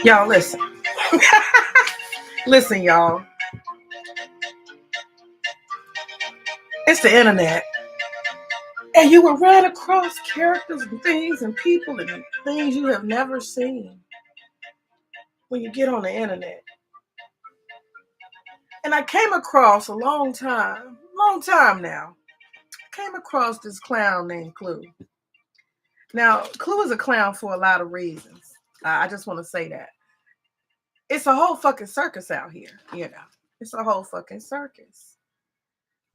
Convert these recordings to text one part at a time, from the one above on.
Y'all listen. Listen, y'all. It's the internet. And you will run across characters and things and people and things you have never seen when you get on the internet. And I came across a long time now, came across this clown named Cluu. Now, Cluu is a clown for a lot of reasons. I just want to say that. It's a whole fucking circus out here, you know. It's a whole fucking circus.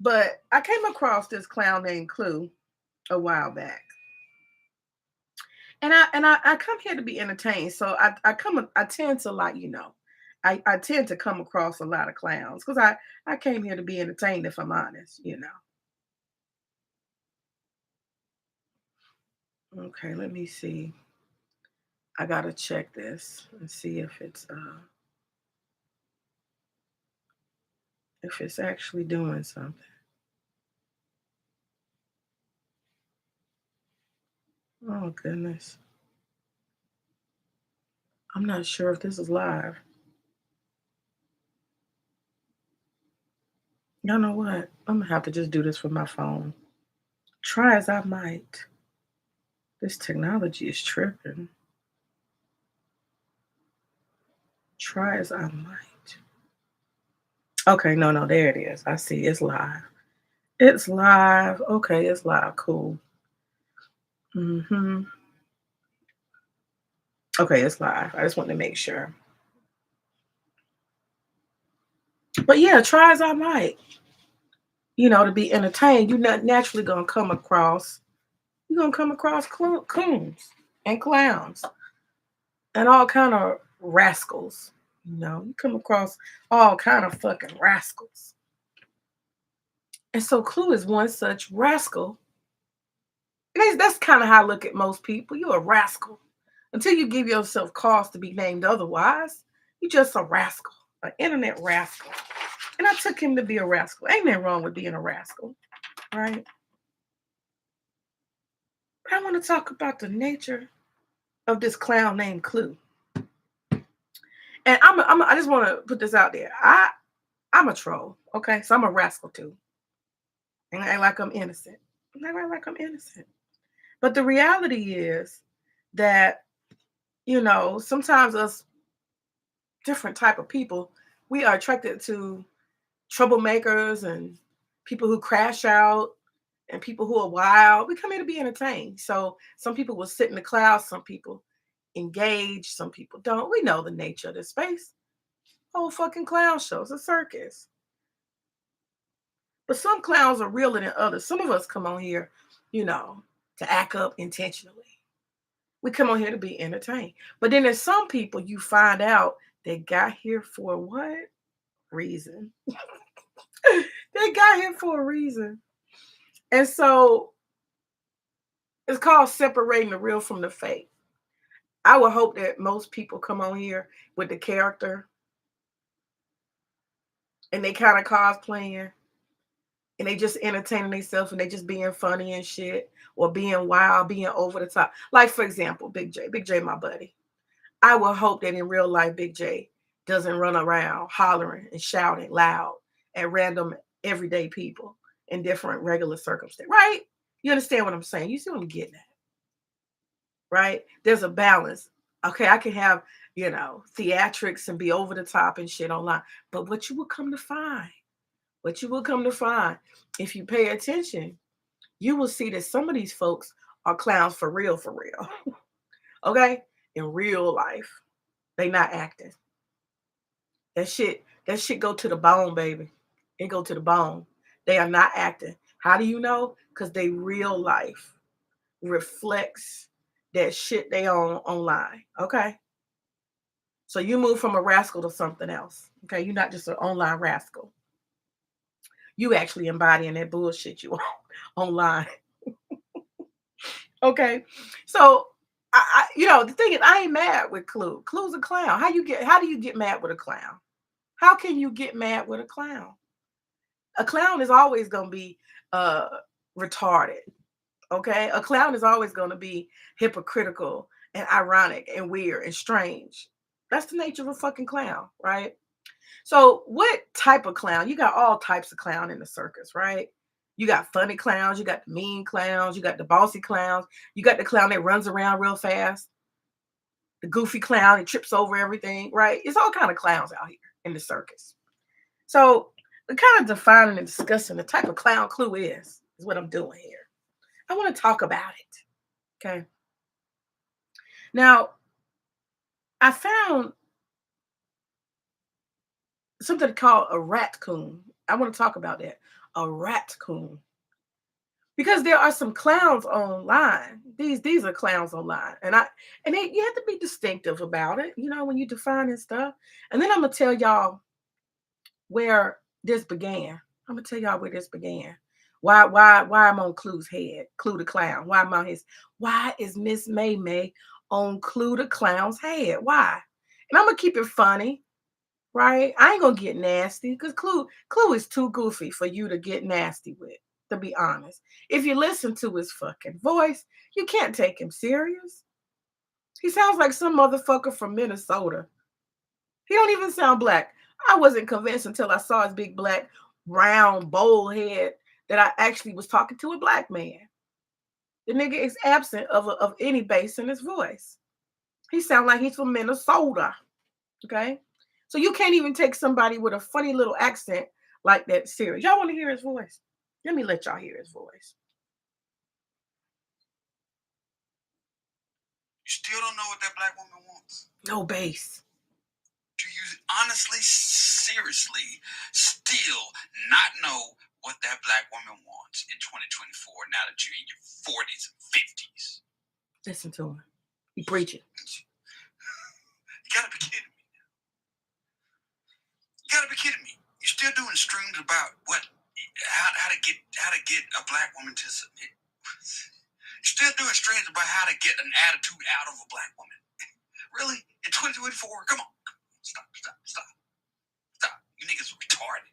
But I came across this clown named Cluu a while back. And I come here to be entertained. So I tend to like, I tend to come across a lot of clowns because I came here to be entertained, if I'm honest, you know. Okay, let me see. I gotta check this and see if it's actually doing something. Oh goodness. I'm not sure if this is live. Y'all know what? I'm gonna have to just do this with my phone. Try as I might. This technology is tripping. Try as I might. Okay, no, there it is. I see it's live. It's live. Okay, it's live. Cool. Mm-hmm. Okay, it's live. I just want to make sure. But yeah, try as I might, to be entertained, you're not naturally gonna come across. You're gonna come across coons and clowns and all kind of rascals. You come across all kind of fucking rascals. And so Clue is one such rascal. And that's kind of how I look at most people. You're a rascal. Until you give yourself cause to be named otherwise, you're just a rascal, an internet rascal. And I took him to be a rascal. Ain't nothing wrong with being a rascal, right? But I want to talk about the nature of this clown named Clue. And I just want to put this out there. I'm a troll, okay? So I'm a rascal too. And I act like I'm innocent. And I act like I'm innocent. But the reality is that, sometimes us different type of people, we are attracted to troublemakers and people who crash out and people who are wild. We come here to be entertained. So some people will sit in the clouds, some people engage, some people don't. We know the nature of this space. Whole fucking clown shows, a circus. But some clowns are realer than others. Some of us come on here, to act up intentionally. We come on here to be entertained. But then there's some people you find out they got here for what reason? They got here for a reason. And so it's called separating the real from the fake. I would hope that most people come on here with the character and they kind of cosplaying and they just entertaining themselves and they just being funny and shit or being wild, being over the top. Like, for example, Big J. Big J, my buddy. I would hope that in real life, Big J doesn't run around hollering and shouting loud at random everyday people in different regular circumstances, right? You understand what I'm saying? You see what I'm getting at, right? There's a balance. Okay, I can have, theatrics and be over the top and shit online. But what you will come to find, if you pay attention, you will see that some of these folks are clowns for real, for real. Okay? In real life. They not acting. That shit go to the bone, baby. It go to the bone. They are not acting. How do you know? Because they real life reflects that shit they on online. Okay. So you move from a rascal to something else. Okay. You're not just an online rascal. You actually embodying that bullshit you on online. Okay. So the thing is, I ain't mad with Clue. Clue's a clown. How do you get mad with a clown? How can you get mad with a clown? A clown is always gonna be uh retarded. Okay. A clown is always gonna be hypocritical and ironic and weird and strange. That's the nature of a fucking clown, right? So, what type of clown? You got all types of clown in the circus, right? You got funny clowns, you got the mean clowns, you got the bossy clowns, you got the clown that runs around real fast, the goofy clown that trips over everything, right? It's all kind of clowns out here in the circus. So, we're kind of defining and discussing the type of clown Clue is what I'm doing here. I want to talk about it. Okay. Now, I found something called a Rat-Coon. I want to talk about that. A Rat-Coon. Because there are some clowns online. These are clowns online. You have to be distinctive about it, when you define this stuff. And then I'm gonna tell y'all where this began. I'm gonna tell y'all where this began. Why I'm on Clue's head, Clue the clown. Why is Miss May May on Clue the clown's head? Why? And I'm gonna keep it funny, right? I ain't gonna get nasty because Clue is too goofy for you to get nasty with, to be honest. If you listen to his fucking voice, you can't take him serious. He sounds like some motherfucker from Minnesota. He don't even sound black. I wasn't convinced until I saw his big black round bowl head that I actually was talking to a black man. The nigga is absent of any bass in his voice. He sounds like he's from Minnesota. Okay? So you can't even take somebody with a funny little accent like that serious. Y'all want to hear his voice? Let me let y'all hear his voice. You still don't know what that black woman wants. No bass. Do you honestly, seriously, still not know what that black woman wants in 2024 now that you're in your 40s and 50s? Listen to him. He preaching. You gotta be kidding me. You gotta be kidding me. You're still doing streams about how to get a black woman to submit. You're still doing streams about how to get an attitude out of a black woman. Really? In 2024? Come on. Stop. You niggas are retarded.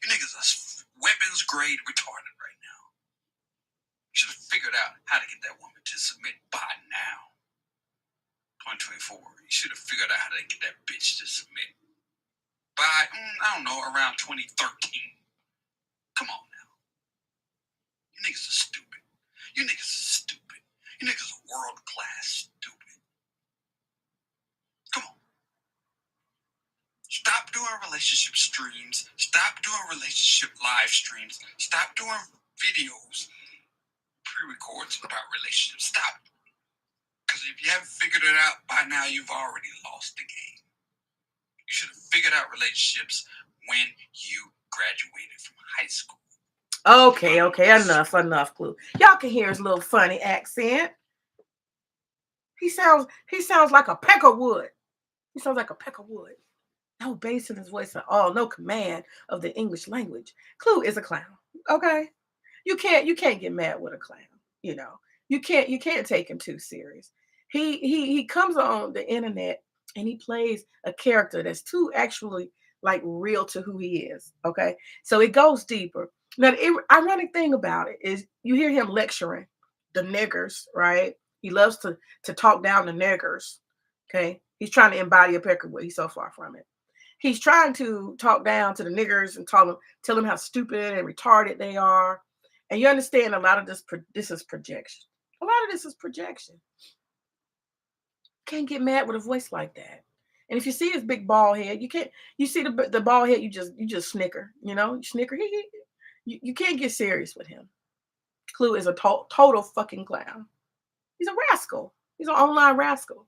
You niggas are weapons grade retarded right now. You should have figured out how to get that woman to submit by now. 2024. You should have figured out how to get that bitch to submit by, I don't know, around 2013. Come on now. You niggas are stupid. You niggas are world class stupid. Come on. Stop doing relationship streams. Stop doing relationship live streams. Stop doing videos, pre-records about relationships. Stop. Because if you haven't figured it out by now, you've already lost the game. You should have figured out relationships when you graduated from high school. Okay, enough, Clue. Y'all can hear his little funny accent. He sounds like a peck of wood. He sounds like a peck of wood. No bass in his voice at all. No command of the English language. Clue is a clown. Okay, you can't get mad with a clown. You can't take him too serious. He comes on the internet and he plays a character that's too actually like real to who he is. Okay, so it goes deeper. Now, the ironic thing about it is you hear him lecturing the niggers, right? He loves to talk down the niggers. Okay, he's trying to embody a peckerwood. He's so far from it. He's trying to talk down to the niggers and tell them how stupid and retarded they are. And you understand a lot of this is projection. A lot of this is projection. Can't get mad with a voice like that. And if you see his big bald head, you see the bald head, you just snicker, you snicker. You can't get serious with him. Clue is a total fucking clown. He's a rascal. He's an online rascal.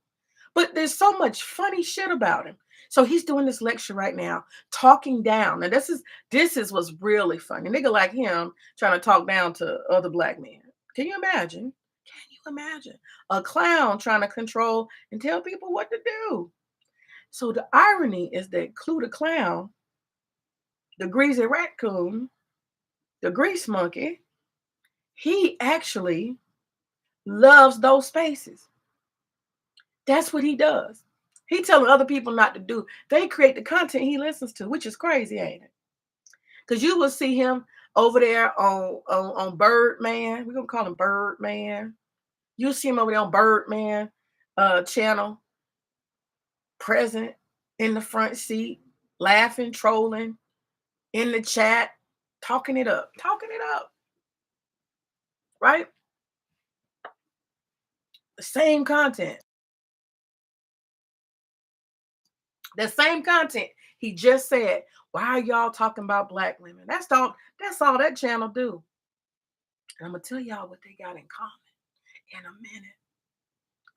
But there's so much funny shit about him. So he's doing this lecture right now, talking down. And this is what's really funny. A nigga like him trying to talk down to other black men. Can you imagine? Can you imagine? A clown trying to control and tell people what to do. So the irony is that Clue the clown, the greasy Rat-Coon, the grease monkey, he actually loves those spaces. That's what he does. He telling other people not to do. They create the content he listens to, which is crazy, ain't it? Because you will see him over there on Birdman. We're gonna call him Birdman. You'll see him over there on Birdman channel present in the front seat, laughing, trolling, in the chat, talking it up, right? The same content. The same content. He just said, why are y'all talking about black women? That's all that channel do. And I'm gonna tell y'all what they got in common in a minute.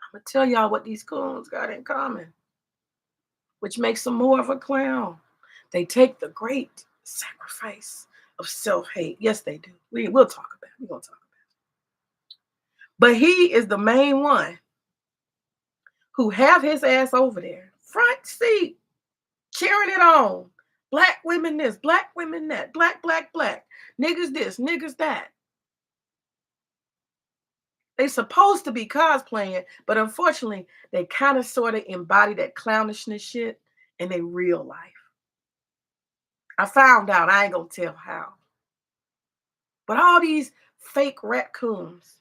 I'm gonna tell y'all what these coons got in common, which makes them more of a clown. They take the great sacrifice of self-hate. Yes, they do. We'll talk about it. We're gonna talk about it. But he is the main one who have his ass over there, front seat, cheering it on. Black women this, black women that, black, black. Niggas this, niggas that. They supposed to be cosplaying, but unfortunately, they kind of sort of embody that clownishness shit in their real life. I found out, I ain't gonna tell how. But all these fake Rat-Coons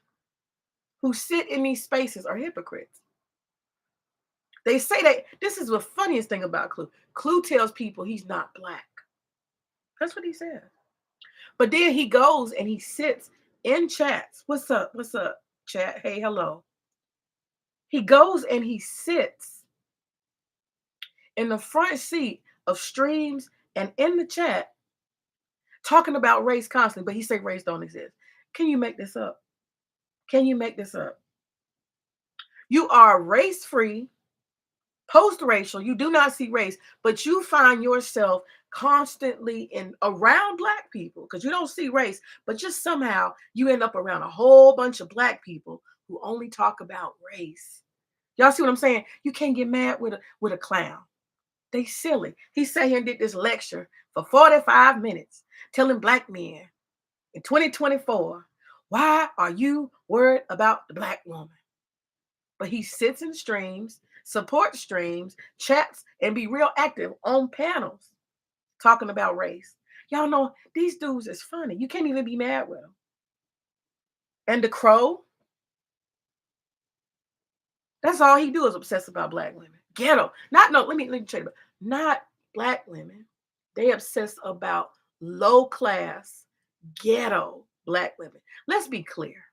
who sit in these spaces are hypocrites. They say that this is the funniest thing about Cluu. Cluu tells people he's not black. That's what he says. But then he goes and he sits in chats. What's up? What's up, chat? Hey, hello. He goes and he sits in the front seat of streams and in the chat talking about race constantly, but he said race don't exist. Can you make this up? Can you make this up? You are race-free, post-racial, you do not see race, but you find yourself constantly in around black people because you don't see race, but just somehow you end up around a whole bunch of black people who only talk about race. Y'all see what I'm saying? You can't get mad with a clown. They silly. He sat here and did this lecture for 45 minutes telling black men in 2024, why are you worried about the black woman? But he sits in streams, supports streams, chats, and be real active on panels talking about race. Y'all know these dudes is funny. You can't even be mad with them. And the Crow, that's all he do is obsess about black women. Ghetto. Let me tell you about not black women. They obsess about low class, ghetto black women. Let's be clear.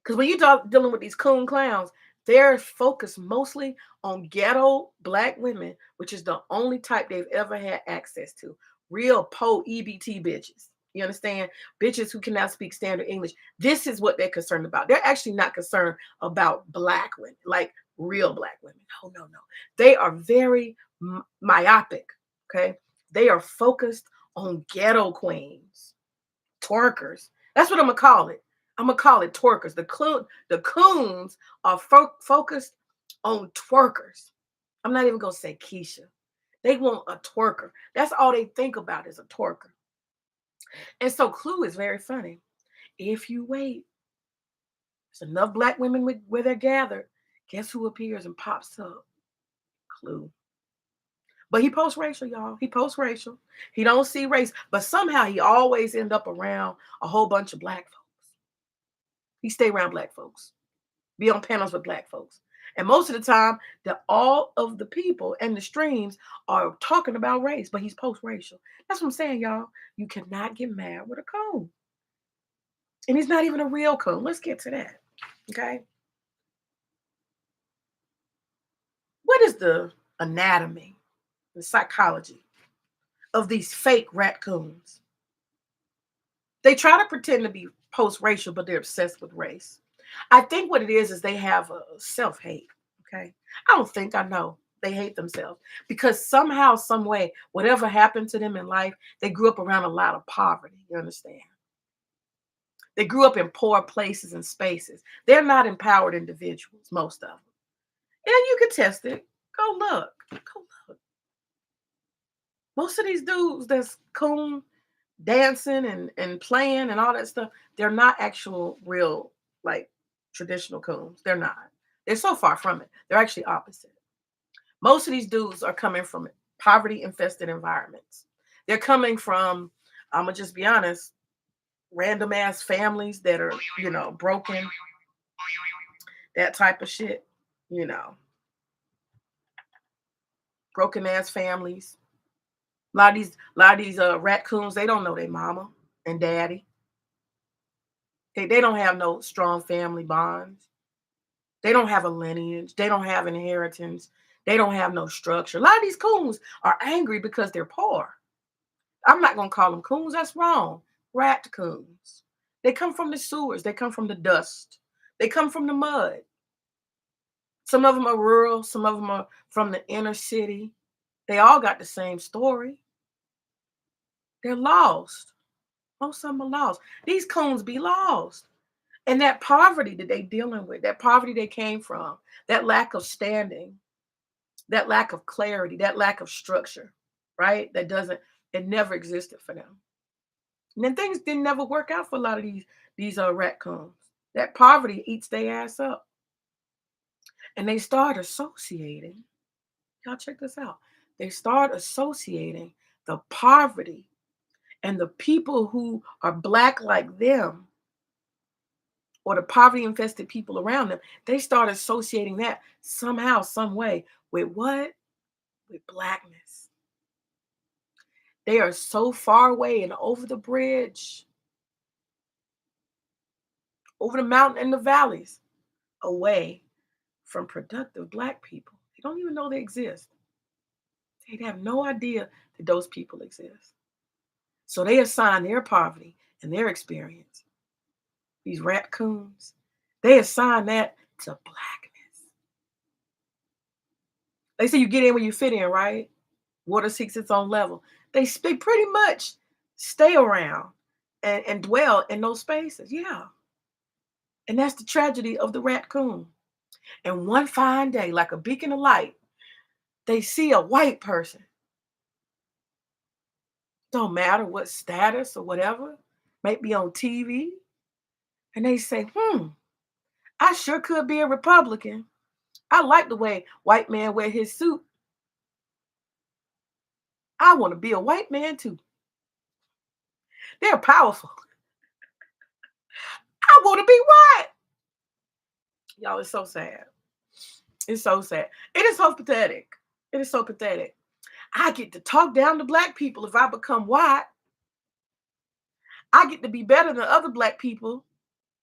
Because when you talk dealing with these coon clowns, they're focused mostly on ghetto black women, which is the only type they've ever had access to. Real po EBT bitches. You understand? Bitches who cannot speak standard English. This is what they're concerned about. They're actually not concerned about black women, like real black women. No. They are very myopic. Okay. They are focused on ghetto queens, twerkers. That's what I'm gonna call it. I'm gonna call it twerkers. The coons are focused on twerkers. I'm not even gonna say Keisha. They want a twerker. That's all they think about is a twerker. And so Cluu is very funny. If you wait, there's enough black women where they're gathered. Guess who appears and pops up? Cluu. But he post-racial, y'all. He post-racial. He don't see race, but somehow he always end up around a whole bunch of black folks. He stay around black folks, be on panels with black folks. And most of the time, all of the people and the streams are talking about race, but he's post-racial. That's what I'm saying, y'all. You cannot get mad with a coon. And he's not even a real coon. Let's get to that, okay? What is the anatomy, the psychology of these fake Rat-Coons? They try to pretend to be post-racial, but they're obsessed with race. I think what it is they have a self-hate, okay? I know. They hate themselves because somehow, some way, whatever happened to them in life, they grew up around a lot of poverty, you understand? They grew up in poor places and spaces. They're not empowered individuals, most of them. And you can test it. Go look. Most of these dudes that's coon dancing and playing and all that stuff, they're not actual real like traditional coons. They're not. They're so far from it. They're actually opposite. Most of these dudes are coming from poverty infested environments. They're coming from, I'm gonna just be honest, random ass families that are, broken, that type of shit, you know. broken ass families. A lot of these raccoons, they don't know their mama and daddy. They don't have no strong family bonds. They don't have a lineage. They don't have inheritance. They don't have no structure. A lot of these coons are angry because they're poor. I'm not gonna call them coons. That's wrong. Rat-coons. They come from the sewers. They come from the dust. They come from the mud. Some of them are rural. Some of them are from the inner city. They all got the same story. They're lost. Most of them are lost. These coons be lost. And that poverty that they dealing with, that poverty they came from, that lack of standing, that lack of clarity, that lack of structure, right? It never existed for them. And then things didn't never work out for a lot of these raccoons. That poverty eats their ass up. And they start associating, y'all check this out. They start associating the poverty and the people who are black like them, or the poverty infested people around them, they start associating that somehow, some way with what? With blackness. They are so far away and over the bridge, over the mountain and the valleys, away from productive black people. They don't even know they exist. They have no idea that those people exist. So they assign their poverty and their experience, these raccoons, they assign that to blackness. They say you get in where you fit in, right? Water seeks its own level. They pretty much stay around and dwell in those spaces. Yeah. And that's the tragedy of the raccoon. And one fine day, like a beacon of light, they see a white person. Don't matter what status or whatever, might be on TV. And they say, I sure could be a Republican. I like the way white man wear his suit. I want to be a white man too. They're powerful. I want to be white. Y'all, it's so sad. It's so sad. It is so pathetic. It is so pathetic. I get to talk down to black people if I become white. I get to be better than other black people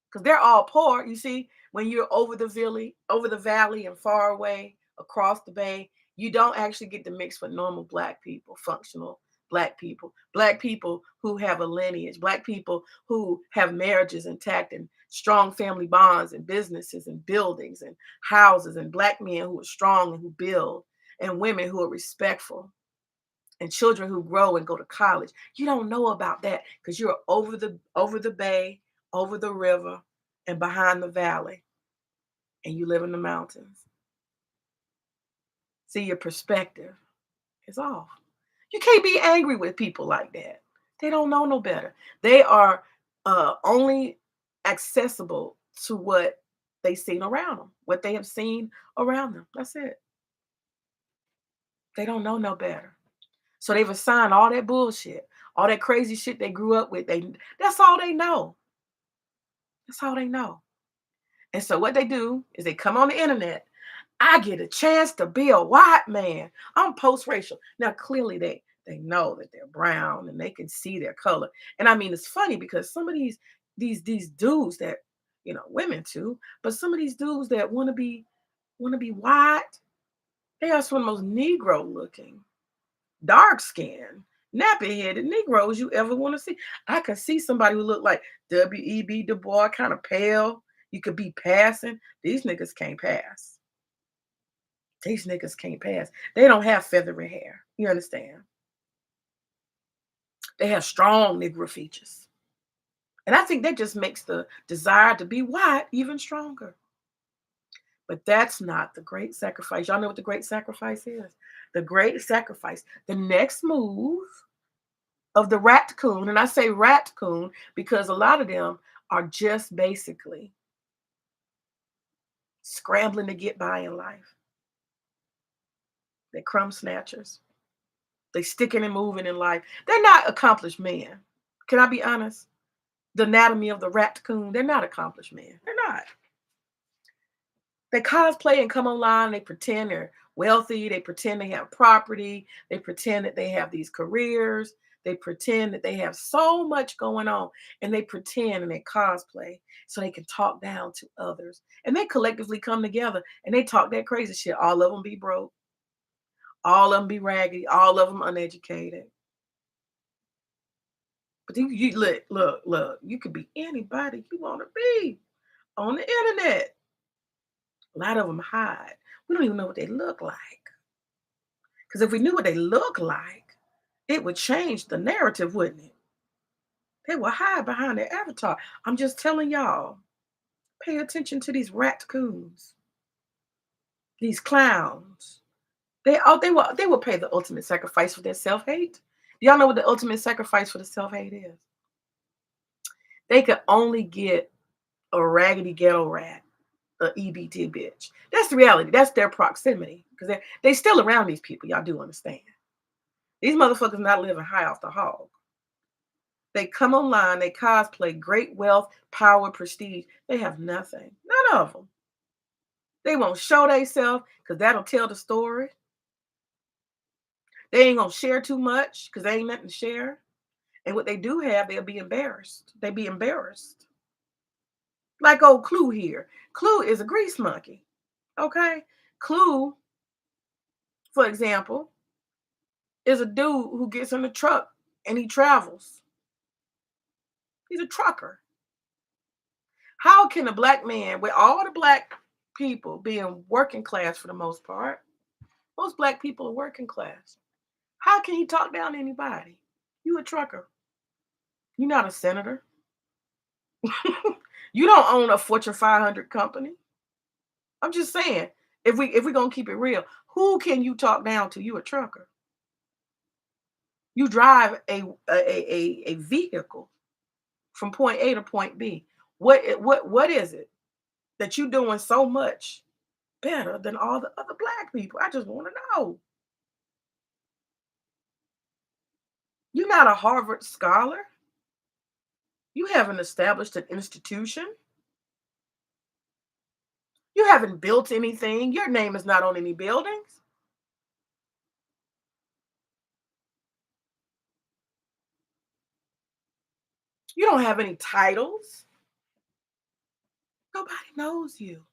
because they're all poor. You see, when you're over the valley and far away across the bay, you don't actually get to mix with normal black people, functional black people who have a lineage, black people who have marriages intact and strong family bonds and businesses and buildings and houses, and black men who are strong and who build, and women who are respectful, and children who grow and go to college. You don't know about that because you're over the bay, over the river, and behind the valley, and you live in the mountains. See, your perspective is off. You can't be angry with people like that. They don't know no better. They are only accessible to what they've seen around them, what they have seen around them. That's it. They don't know no better. So they've assigned all that bullshit, all that crazy shit they grew up with. That's all they know. That's all they know. And so what they do is they come on the internet. I get a chance to be a white man. I'm post-racial. Now clearly they know that they're brown and they can see their color. And I mean it's funny because some of these dudes that, women too, but some of these dudes that want to be white, they are some of the most Negro looking, dark skinned, nappy headed Negroes you ever want to see. I could see somebody who looked like W.E.B. Du Bois, kind of pale. You could be passing. These niggas can't pass. These niggas can't pass. They don't have feathery hair. You understand? They have strong Negro features. And I think that just makes the desire to be white even stronger. But that's not the great sacrifice. Y'all know what the great sacrifice is? The great sacrifice, the next move of the Rat-Coon, and I say Rat-Coon because a lot of them are just basically scrambling to get by in life. They're crumb snatchers. They sticking and moving in life. They're not accomplished men. Can I be honest? The anatomy of the Rat-Coon, they're not accomplished men. They're not. They cosplay and come online, they pretend they're wealthy. They pretend they have property. They pretend that they have these careers. They pretend that they have so much going on, and they pretend and they cosplay so they can talk down to others. And they collectively come together and they talk that crazy shit. All of them be broke. All of them be raggedy. All of them uneducated. But you look. You could be anybody you want to be on the internet. A lot of them hide. We don't even know what they look like. Because if we knew what they look like, it would change the narrative, wouldn't it? They will hide behind their avatar. I'm just telling y'all, pay attention to these rat-coons, these clowns. They will pay the ultimate sacrifice for their self-hate. Do y'all know what the ultimate sacrifice for the self-hate is? They could only get a raggedy ghetto rat, a EBT bitch. That's the reality. That's their proximity. Because they still around these people. Y'all do understand. These motherfuckers not living high off the hog. They come online, they cosplay great wealth, power, prestige. They have nothing. None of them. They won't show themselves because that'll tell the story. They ain't gonna share too much because they ain't nothing to share. And what they do have, they'll be embarrassed. They be embarrassed. Like old Cluu here. Cluu is a grease monkey. Okay? Cluu, for example, is a dude who gets in the truck and he travels. He's a trucker. How can a black man, with all the black people being working class for the most part, most black people are working class. How can he talk down to anybody? You a trucker. You're not a senator. You don't own a Fortune 500 company. I'm just saying, if we're gonna keep it real, who can you talk down to? You a trucker. You drive a vehicle from point A to point B. What is it that you doing so much better than all the other black people? I just want to know. You're not a Harvard scholar. You haven't established an institution. You haven't built anything. Your name is not on any buildings. You don't have any titles. Nobody knows you.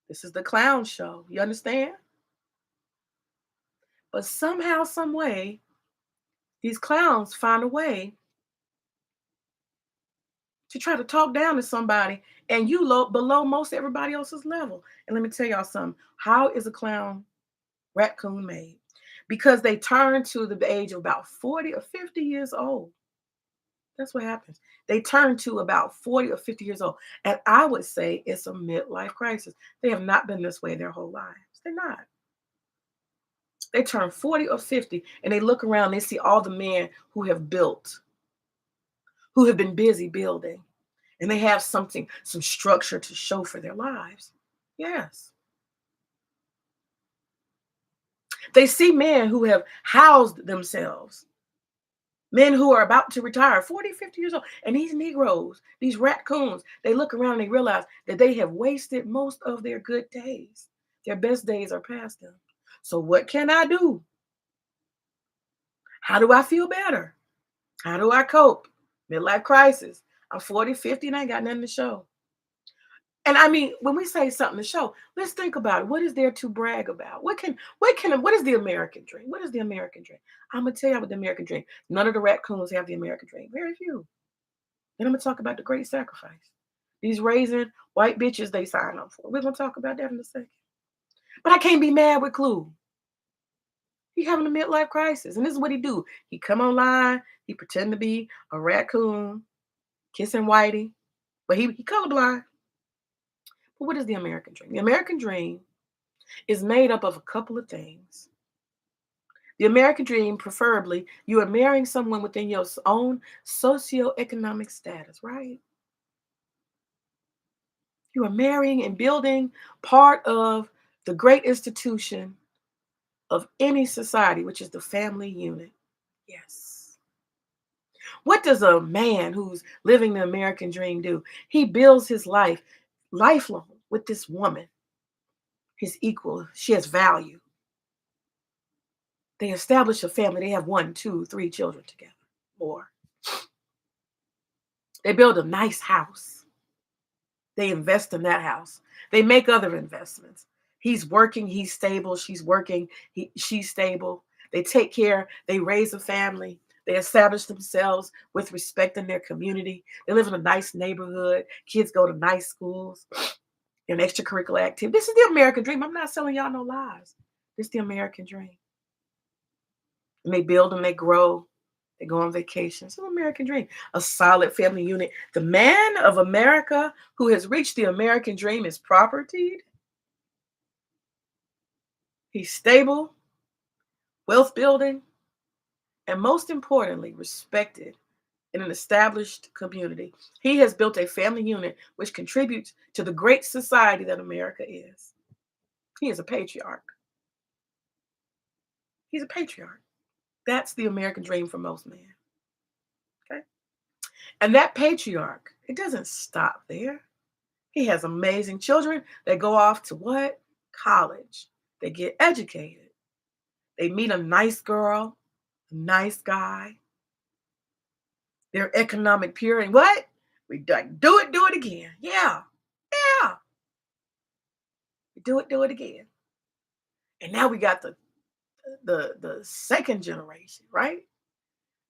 This is the clown show. You understand? But somehow, some way, these clowns find a way to try to talk down to somebody, and you below most everybody else's level. And let me tell y'all something. How is a clown Rat-Coon made? Because they turn to the age of about 40 or 50 years old. That's what happens. They turn to about 40 or 50 years old. And I would say it's a midlife crisis. They have not been this way their whole lives. They're not. They turn 40 or 50 and they look around, they see all the men who have built, who have been busy building, and they have something, some structure to show for their lives. Yes. They see men who have housed themselves, men who are about to retire, 40, 50 years old. And these Negroes, these Rat-Coons, they look around and they realize that they have wasted most of their good days. Their best days are past them. So what can I do? How do I feel better? How do I cope? Midlife crisis. I'm 40, 50, and I ain't got nothing to show. And I mean, when we say something to show, let's think about it. What is there to brag about? What is the American dream? What is the American dream? I'm gonna tell you about the American dream. None of the Rat-Coons have the American dream. Very few. Then I'm gonna talk about the great sacrifice. These raising white bitches they sign up for. We're gonna talk about that in a second. But I can't be mad with Cluu. He having a midlife crisis. And this is what he do. He come online, he pretend to be a Rat-Coon, kissing Whitey, but he colorblind. But what is the American dream? The American dream is made up of a couple of things. The American dream, preferably, you are marrying someone within your own socioeconomic status, right? You are marrying and building part of the great institution of any society, which is the family unit. Yes. What does a man who's living the American dream do? He builds his life lifelong with this woman. his equal. She has value. They establish a family. They have 1, 2, 3 children together, more. They build a nice house. They invest in that house. They make other investments. He's working, he's stable, she's working, she's stable. They take care, they raise a family. They establish themselves with respect in their community. They live in a nice neighborhood. Kids go to nice schools and extracurricular activity. This is the American dream. I'm not selling y'all no lies. This is the American dream. And they build and they grow. They go on vacation. It's an American dream. A solid family unit. The man of America who has reached the American dream is propertied. He's stable, wealth building, and most importantly, respected in an established community. He has built a family unit which contributes to the great society that America is. He is a patriarch. He's a patriarch. That's the American dream for most men. Okay? And that patriarch, it doesn't stop there. He has amazing children. They go off to what? College. They get educated. They meet a nice girl, a nice guy. They're economic pure. And what? We do it again. Yeah. Yeah. Do it again. And now we got the second generation, right?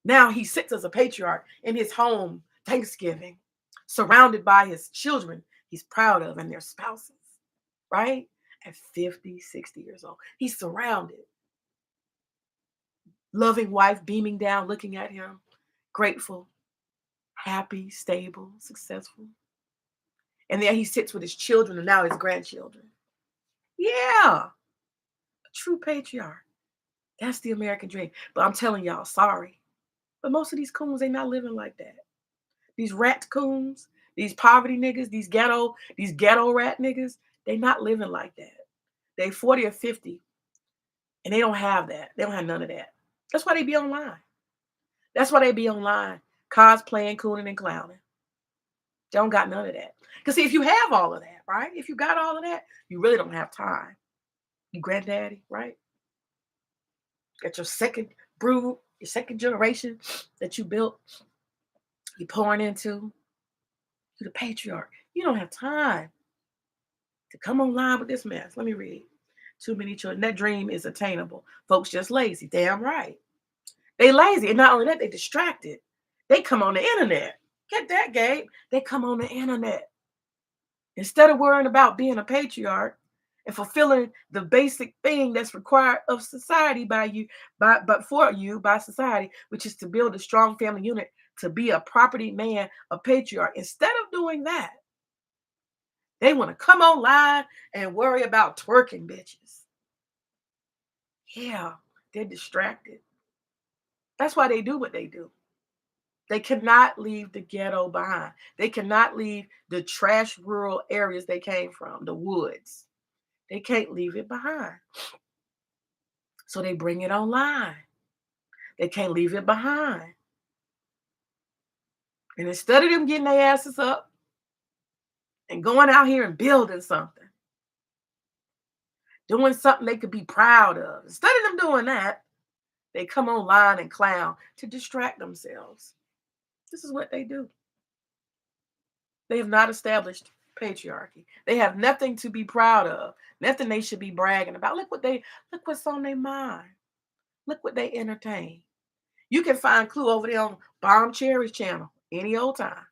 Now he sits as a patriarch in his home, Thanksgiving, surrounded by his children he's proud of and their spouses, right? At 50, 60 years old. He's surrounded. Loving wife beaming down, looking at him, grateful, happy, stable, successful. And there he sits with his children and now his grandchildren. Yeah, a true patriarch. That's the American dream. But I'm telling y'all, sorry. But most of these coons ain't not living like that. These rat-coons, these poverty niggas, these ghetto rat niggas, they not living like that. They 40 or 50 and they don't have that. They don't have none of that. That's why they be online. That's why they be online, cosplaying, cooning, and clowning. They don't got none of that. Because see, if you have all of that, right? If you got all of that, you really don't have time. You granddaddy, right? Got your second brood, your second generation that you built, you pouring into. You're the patriarch. You don't have time to come online with this mess. Let me read. Too many children. That dream is attainable. Folks just lazy. Damn right. They lazy. And not only that, they distracted. They come on the internet. Get that, Gabe. They come on the internet. Instead of worrying about being a patriarch and fulfilling the basic thing that's required of society by you, but for you by society, which is to build a strong family unit, to be a property man, a patriarch. Instead of doing that, they want to come online and worry about twerking bitches. Yeah, they're distracted. That's why they do what they do. They cannot leave the ghetto behind. They cannot leave the trash rural areas they came from, the woods. They can't leave it behind. So they bring it online. They can't leave it behind. And instead of them getting their asses up and going out here and building something, doing something they could be proud of, instead of them doing that, they come online and clown to distract themselves. This is what they do. They have not established patriarchy. They have nothing to be proud of, nothing they should be bragging about. Look what's on their mind. Look what they entertain. You can find Cluu over there on Bomb Cherry's channel any old time.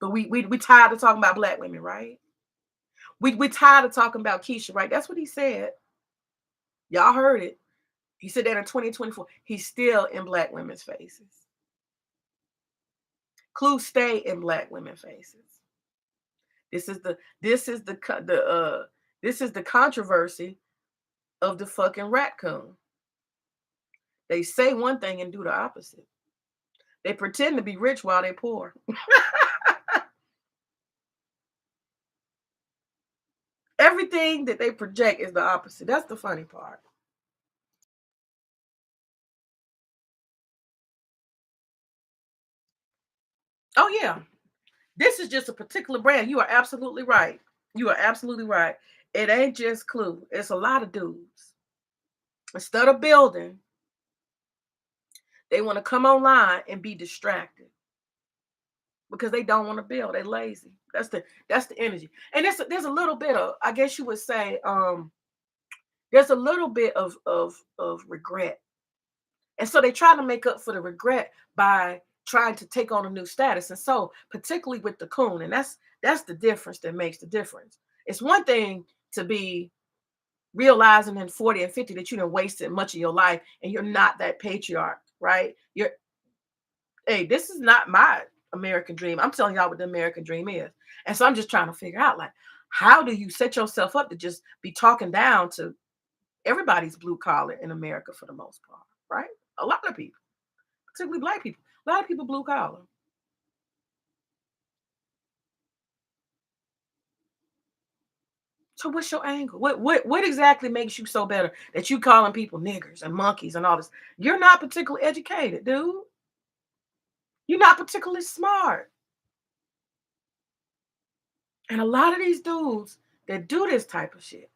But we tired of talking about black women, right? We tired of talking about Keisha, right? That's what he said. Y'all heard it. He said that in 2024. He's still in black women's faces. Clue stay in black women's faces. This is the controversy of the fucking Rat-Coon. They say one thing and do the opposite. They pretend to be rich while they're poor. Everything that they project is the opposite. That's the funny part. Oh yeah. This is just a particular brand. You are absolutely right. You are absolutely right. It ain't just Clue. It's a lot of dudes. Instead of building, they want to come online and be distracted because they don't want to build. They lazy. That's the energy. And there's a little bit of, I guess you would say, there's a little bit of regret. And so they try to make up for the regret by trying to take on a new status. And so, particularly with the coon, and that's the difference that makes the difference. It's one thing to be realizing in 40 and 50 that you done wasted much of your life and you're not that patriarch, right? You're, hey, this is not my American dream. I'm telling y'all what the American dream is. And so I'm just trying to figure out, like, how do you set yourself up to just be talking down to everybody's blue collar in America for the most part, right? A lot of people, particularly black people, a lot of people blue collar. So what's your angle? What exactly makes you so better that you calling people niggers and monkeys and all this? You're not particularly educated, dude. You're not particularly smart. And a lot of these dudes that do this type of shit,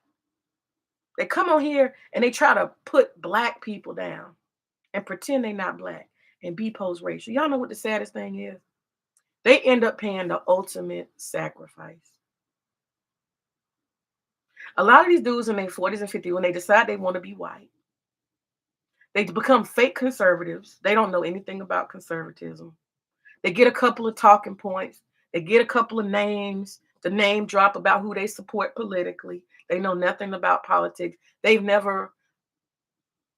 they come on here and they try to put black people down and pretend they not black and be post racial. Y'all know what the saddest thing is? They end up paying the ultimate sacrifice. A lot of these dudes in their 40s and 50s, when they decide they want to be white, they become fake conservatives. They don't know anything about conservatism. They get a couple of talking points. They get a couple of names, the name drop about who they support politically. They know nothing about politics. They've never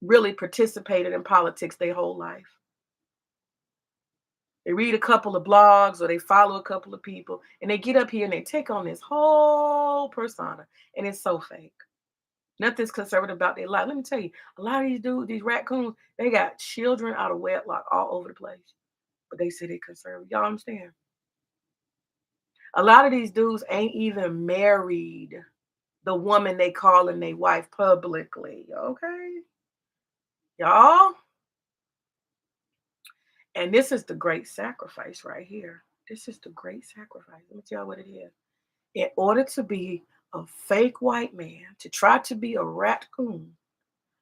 really participated in politics their whole life. They read a couple of blogs or they follow a couple of people and they get up here and they take on this whole persona. And it's so fake. Nothing's conservative about their life. Let me tell you, a lot of these dudes, these Rat-Coons, they got children out of wedlock all over the place. But they say they conservative. Y'all understand? A lot of these dudes ain't even married the woman they calling their wife publicly. Okay? Y'all? And this is the great sacrifice right here. This is the great sacrifice. Let me tell you what it is. In order to be a fake white man, to try to be a Rat-Coon,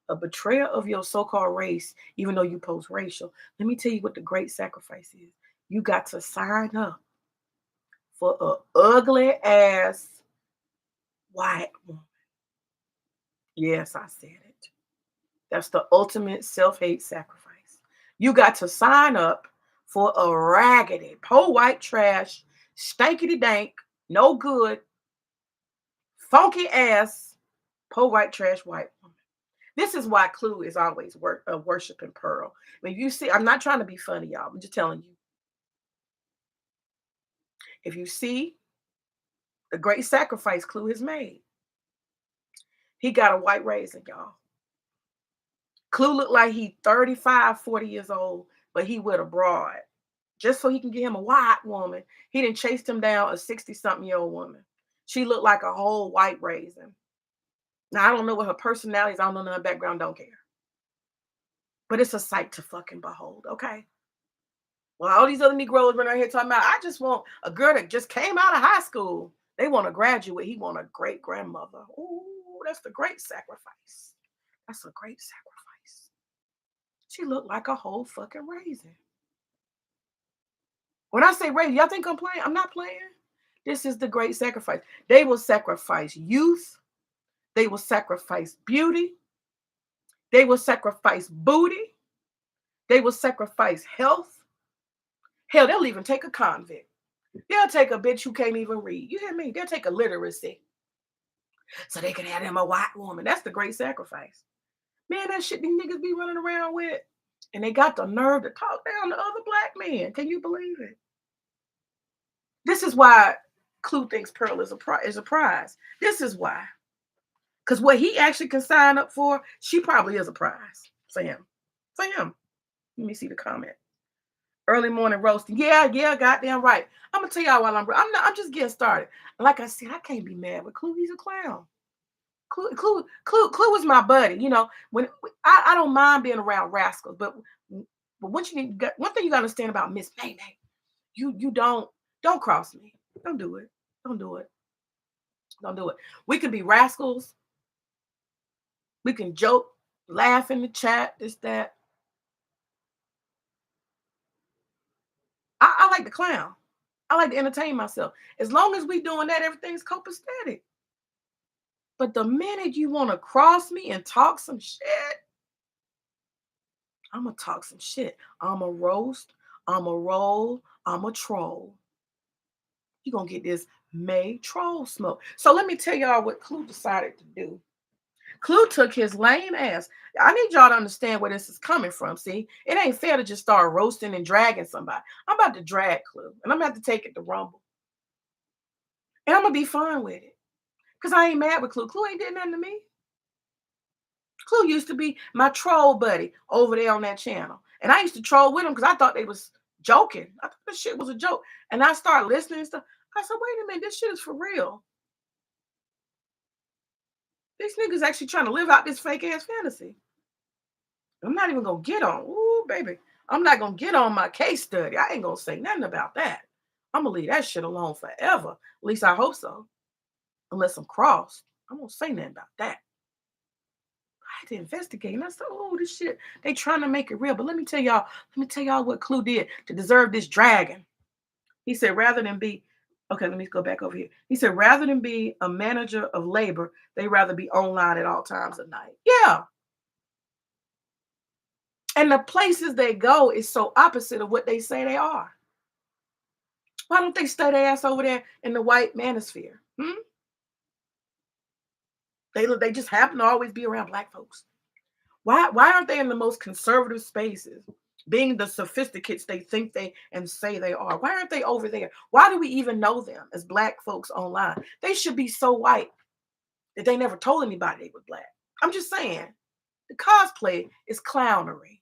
a betrayer of your so-called race, even though you post racial, let me tell you what the great sacrifice is. You got to sign up for a ugly ass white woman. Yes, I said it. That's the ultimate self-hate sacrifice. You got to sign up for a raggedy, po white trash, stanky dank, no good, funky ass, po white trash white woman. This is why Clue is always worshiping Pearl. When you see, I'm not trying to be funny, y'all. I'm just telling you. If you see the great sacrifice Clue has made, he got a white raisin, y'all. Clue looked like he 35, 40 years old, but he with a broad. Just so he can get him a white woman, he done chased him down a 60-something-year-old woman. She looked like a whole white raisin. Now, I don't know what her personality is. I don't know her background. Don't care. But it's a sight to fucking behold, okay? Well, all these other Negroes running around here talking about, I just want a girl that just came out of high school. They want to graduate. He want a great grandmother. Ooh, that's the great sacrifice. That's a great sacrifice. She looked like a whole fucking raisin. When I say raisin, y'all think I'm playing? I'm not playing. This is the great sacrifice. They will sacrifice youth. They will sacrifice beauty. They will sacrifice booty. They will sacrifice health. Hell, they'll even take a convict. They'll take a bitch who can't even read. You hear me? They'll take a literacy so they can have them a white woman. That's the great sacrifice. Man, that shit these niggas be running around with. And they got the nerve to talk down to other black men. Can you believe it? This is why Clue thinks Pearl is a prize. This is why. Because what he actually can sign up for, she probably is a prize for him. For him. Let me see the comment. Early morning roasting. Yeah, goddamn right. I'm gonna tell y'all while I'm just getting started. Like I said, I can't be mad with Clue. He's a clown. Clue is my buddy. You know, when I don't mind being around rascals, but once one thing you gotta understand about Miss Nay Nay, you don't cross me. Don't do it. Don't do it. Don't do it. We can be rascals. We can joke, laugh in the chat, this, that. I like to clown. I like to entertain myself. As long as we doing that, everything's copacetic. But the minute you want to cross me and talk some shit, I'm going to talk some shit. I'm a roast. I'm a roll. I'm a troll. You're going to get this May troll smoke. So let me tell y'all what Cluu decided to do. Cluu took his lame ass. I need y'all to understand where this is coming from. See, it ain't fair to just start roasting and dragging somebody. I'm about to drag Cluu, and I'm about to take it to Rumble. And I'm going to be fine with it. Because I ain't mad with Cluu. Cluu ain't did nothing to me. Cluu used to be my troll buddy over there on that channel. And I used to troll with him because I thought they was joking. I thought this shit was a joke. And I started listening and stuff. I said, wait a minute, this shit is for real. These niggas actually trying to live out this fake ass fantasy. I'm not even gonna get on. Ooh, baby. I'm not gonna get on my case study. I ain't gonna say nothing about that. I'm gonna leave that shit alone forever. At least I hope so. Unless I'm crossed. I'm gonna say nothing about that. I had to investigate. And I said, oh, this shit, they trying to make it real. But let me tell y'all what Cluu did to deserve this dragon. He said, rather than be, okay, let me go back over here. He said, rather than be a manager of labor, they rather be online at all times of night. Yeah. And the places they go is so opposite of what they say they are. Why don't they stay their ass over there in the white manosphere? They just happen to always be around black folks. Why aren't they in the most conservative spaces, being the sophisticates they think they and say they are? Why aren't they over there? Why do we even know them as black folks online? They should be so white that they never told anybody they were black. I'm just saying, the cosplay is clownery.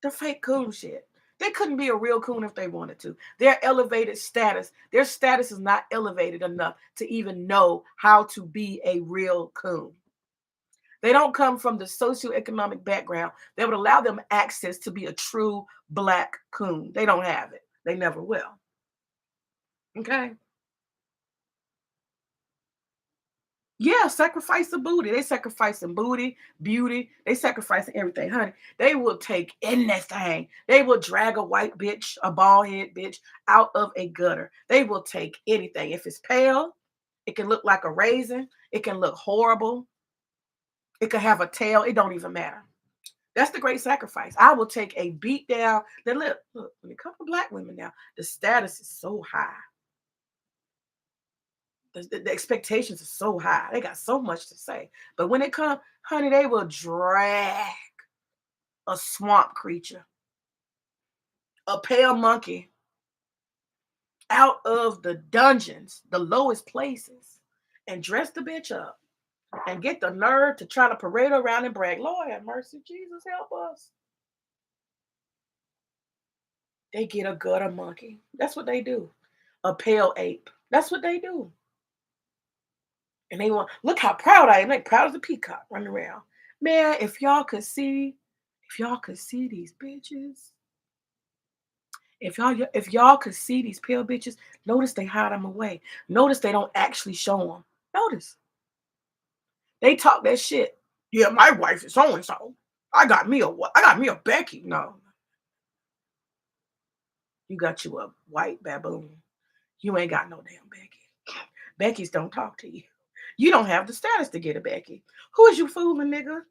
The fake coon shit. They couldn't be a real coon if they wanted to. Their elevated status, their status is not elevated enough to even know how to be a real coon. They don't come from the socioeconomic background that would allow them access to be a true black coon. They don't have it. They never will. Okay? Yeah, sacrifice the booty. They sacrificing booty, beauty. They sacrificing everything, honey. They will take anything. They will drag a white bitch, a bald head bitch out of a gutter. They will take anything. If it's pale, it can look like a raisin. It can look horrible. It can have a tail. It don't even matter. That's the great sacrifice. I will take a beat down. Then look, when it comes to black women now, the status is so high. The expectations are so high. They got so much to say. But when it comes, honey, they will drag a swamp creature, a pale monkey out of the dungeons, the lowest places, and dress the bitch up and get the nerve to try to parade around and brag. Lord have mercy, Jesus, help us. They get a gutter monkey. That's what they do. A pale ape. That's what they do. And they want, look how proud I am. Like proud as a peacock running around. Man, if y'all could see these bitches. If y'all could see these pale bitches, notice they hide them away. Notice they don't actually show them. Notice. They talk that shit. Yeah, my wife is so and so. I got me a Becky. No. You got you a white baboon. You ain't got no damn Becky. Becky's don't talk to you. You don't have the status to get a Becky. Who is you fooling, nigga?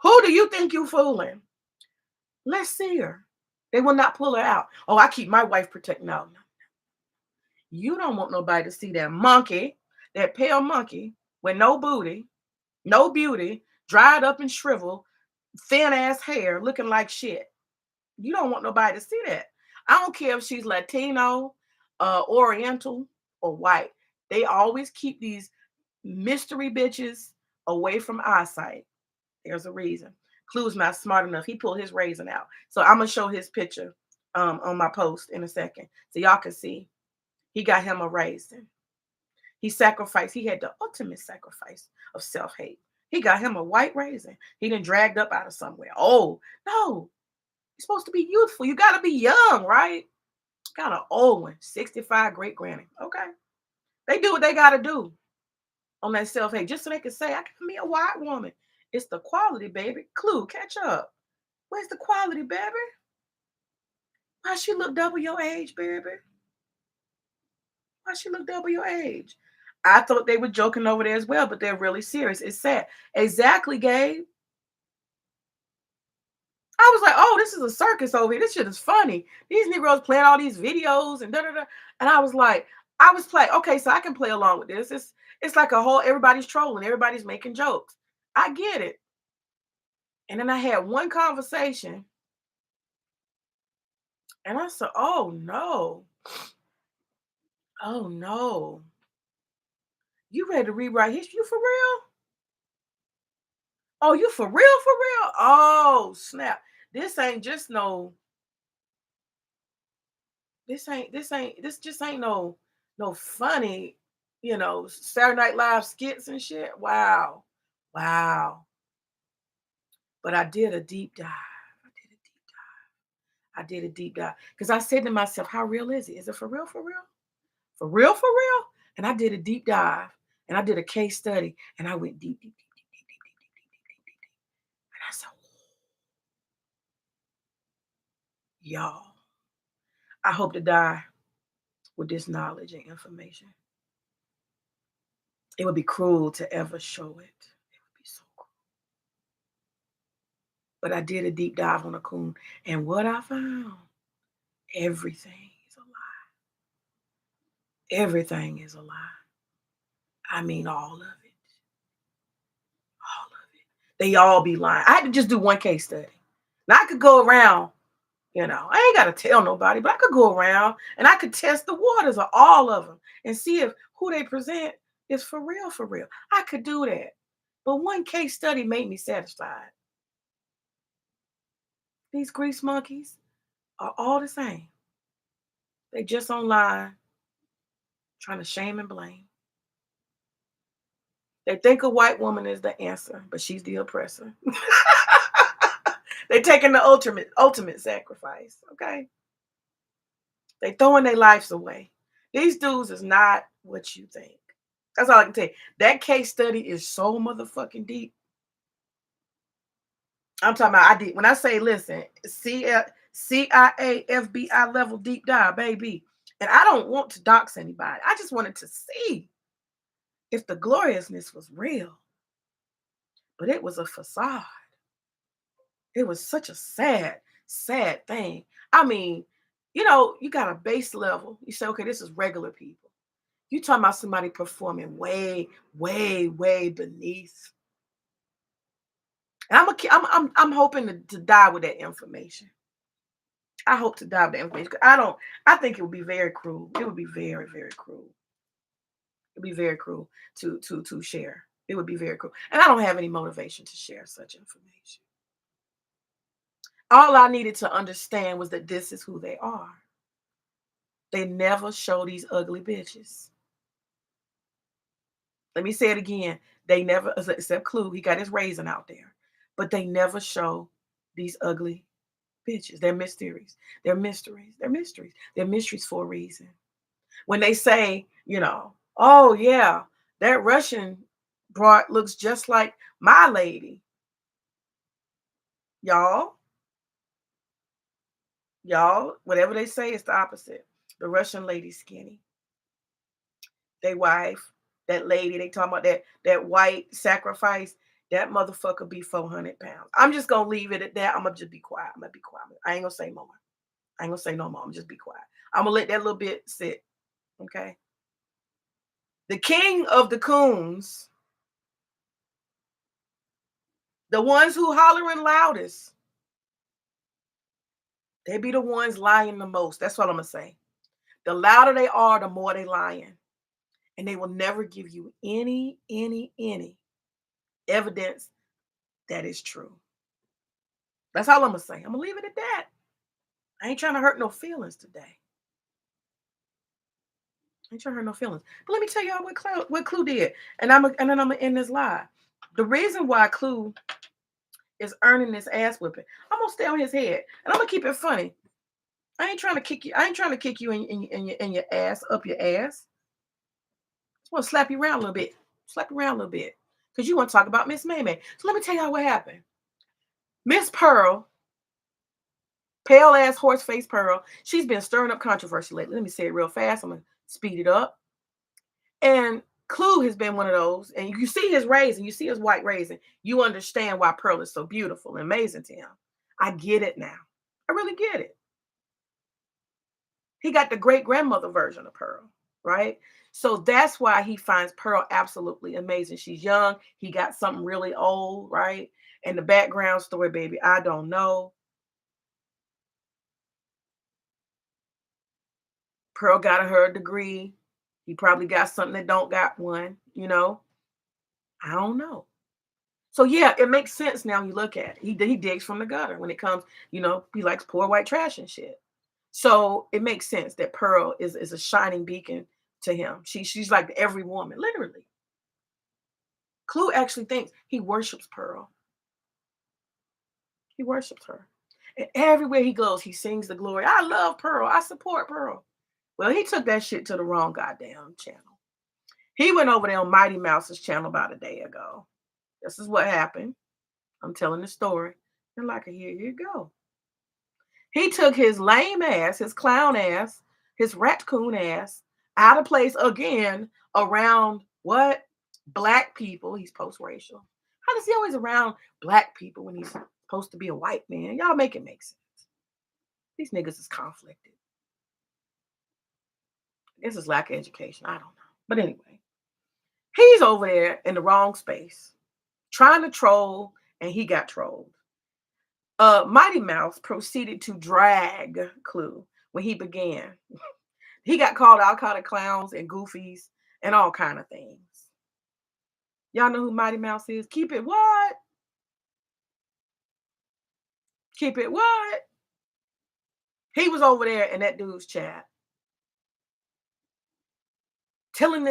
Who do you think you fooling? Let's see her. They will not pull her out. Oh, I keep my wife protected. No. You don't want nobody to see that monkey, that pale monkey with no booty, no beauty, dried up and shriveled, thin ass hair, looking like shit. You don't want nobody to see that. I don't care if she's Latino, Oriental, or white. They always keep these mystery bitches away from eyesight. There's a reason. Clue's not smart enough. He pulled his raisin out. So I'm gonna show his picture on my post in a second, so y'all can see. He got him a raisin. He sacrificed. He had the ultimate sacrifice of self-hate. He got him a white raisin. He done dragged up out of somewhere. Oh no, you're supposed to be youthful. You gotta be young, right? Got an old one, 65 great granny. Okay. They do what they gotta do on that self-hate, just so they can say, I can be a white woman. It's the quality, baby. Clue, catch up. Where's the quality, baby? Why she look double your age, baby? Why she look double your age? I thought they were joking over there as well, but they're really serious. It's sad. Exactly, Gabe. I was like, oh, this is a circus over here. This shit is funny. These Negroes playing all these videos and da da da. And I was like, I was playing, okay, so I can play along with this. It's like a whole, everybody's trolling, everybody's making jokes. I get it. And then I had one conversation and I said, oh no. Oh no. You ready to rewrite history? You for real? Oh, you for real? For real? Oh, snap. This ain't just no, this just ain't no funny, Saturday Night Live skits and shit. Wow. Wow. But I did a deep dive. I did a deep dive. I did a deep dive. Because I said to myself, how real is it? Is it for real? For real? For real? For real? And I did a deep dive and I did a case study and I went deep, deep, deep, deep, deep, deep, deep, deep, deep, deep, deep, deep. And I said, y'all, I hope to die with this knowledge and information. It would be cruel to ever show it. It would be so cruel. But I did a deep dive on a coon, and what I found, everything is a lie. Everything is a lie. I mean, all of it. All of it. They all be lying. I had to just do one case study. Now I could go around, I ain't got to tell nobody, but I could go around and I could test the waters of all of them and see if who they present is for real, for real. I could do that. But one case study made me satisfied. These grease monkeys are all the same. They just online trying to shame and blame. They think a white woman is the answer, but she's the oppressor. They taking the ultimate sacrifice. Okay. They throwing their lives away. These dudes is not what you think. That's all I can tell you. That case study is so motherfucking deep. I'm talking about, I did. When I say, listen, CIA, FBI level deep dive, baby. And I don't want to dox anybody. I just wanted to see if the gloriousness was real. But it was a facade. It was such a sad, sad thing. I mean, you got a base level. You say, okay, this is regular people. You talking about somebody performing way, way, way beneath. And I'm hoping to die with that information. I hope to die with that information. I think it would be very cruel. It would be very, very cruel. It'd be very cruel to share. It would be very cruel. And I don't have any motivation to share such information. All I needed to understand was that this is who they are. They never show these ugly bitches. Let me say it again. They never, except Cluu, he got his raisin out there. But they never show these ugly bitches. They're mysteries. They're mysteries. They're mysteries. They're mysteries for a reason. When they say, oh yeah, that Russian broad looks just like my lady. Y'all, whatever they say, it's the opposite. The Russian lady's skinny. They wife, that lady, they talking about that white sacrifice, that motherfucker be 400 pounds. I'm just gonna leave it at that. I'm gonna just be quiet. I'm gonna be quiet. I ain't gonna say more. I ain't gonna say no more. I'm just be quiet. I'm gonna let that little bit sit. Okay. The king of the coons, the ones who hollering loudest, they be the ones lying the most. That's what I'm gonna say. The louder they are, the more they lying. And they will never give you any evidence that is true. That's all I'm gonna say. I'm gonna leave it at that. I ain't trying to hurt no feelings today. I ain't trying to hurt no feelings. But let me tell y'all what Cluu did. And then I'm gonna end this live. The reason why Cluu is earning this ass whipping, I'm gonna stay on his head. And I'm gonna keep it funny. I ain't trying to kick you. I ain't trying to kick you in your ass, up your ass. want to slap you around a little bit. Slap you around a little bit. Because you want to talk about Miss May May. So let me tell y'all what happened. Miss Pearl, pale ass horse face Pearl, she's been stirring up controversy lately. Let me say it real fast. I'm going to speed it up. And Cluu has been one of those. And you see his raising, you see his white raising. You understand why Pearl is so beautiful and amazing to him. I get it now. I really get it. He got the great grandmother version of Pearl, right? So that's why he finds Pearl absolutely amazing. She's young. He got something really old, right? And the background story, baby, I don't know. Pearl got her degree. He probably got something that don't got one, you know? I don't know. So yeah, it makes sense now. You look at it. He digs from the gutter when it comes, he likes poor white trash and shit. So it makes sense that Pearl is a shining beacon to him. She's like every woman, literally. Clue actually thinks he worships Pearl. He worships her. And everywhere he goes, he sings the glory. I love Pearl. I support Pearl. Well, he took that shit to the wrong goddamn channel. He went over there on Mighty Mouse's channel about a day ago. This is what happened. I'm telling the story. And like, here you go. He took his lame ass, his clown ass, his Rat-Coon ass out of place again around what? Black people. He's post-racial. How does he always around black people when he's supposed to be a white man? Y'all make it make sense. These niggas is conflicted. This is lack of education. I don't know. But anyway, he's over there in the wrong space, trying to troll, and he got trolled. Mighty Mouse proceeded to drag Clue when he began. He got called all kind of clowns and goofies and all kind of things. Y'all know who Mighty Mouse is? Keep it what? Keep it what? He was over there in that dude's chat. Telling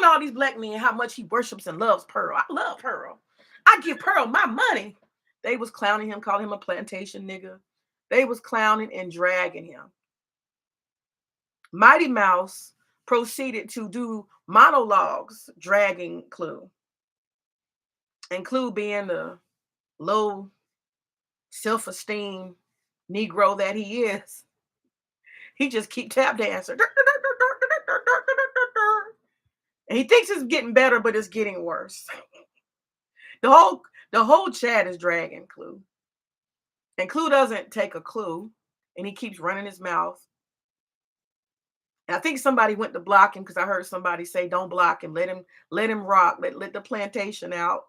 all these black men how much he worships and loves Pearl. I love Pearl. I give Pearl my money. They was clowning him, calling him a plantation nigga. They was clowning and dragging him. Mighty Mouse proceeded to do monologues dragging Clue. And Clue being the low self-esteem Negro that he is, he just keep tap dancing. And he thinks it's getting better, but it's getting worse. The whole chat is dragging Clue. And Clue doesn't take a clue, and he keeps running his mouth. And I think somebody went to block him because I heard somebody say, "Don't block him. Let him rock. Let the plantation out."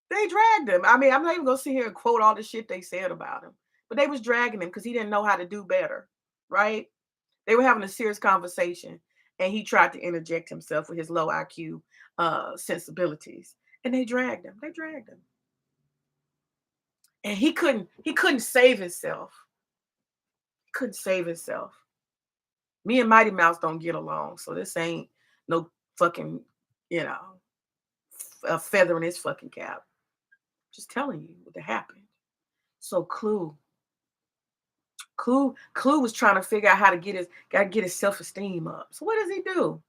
They dragged him. I mean, I'm not even gonna sit here and quote all the shit they said about him, but they was dragging him because he didn't know how to do better, right? They were having a serious conversation, and he tried to interject himself with his low IQ sensibilities, and they dragged him. They dragged him. And he couldn't save himself. He couldn't save himself. Me and Mighty Mouse don't get along, so this ain't no fucking, a feather in his fucking cap. Just telling you what happened. So Clue was trying to figure out how to get his self-esteem up. So what does he do?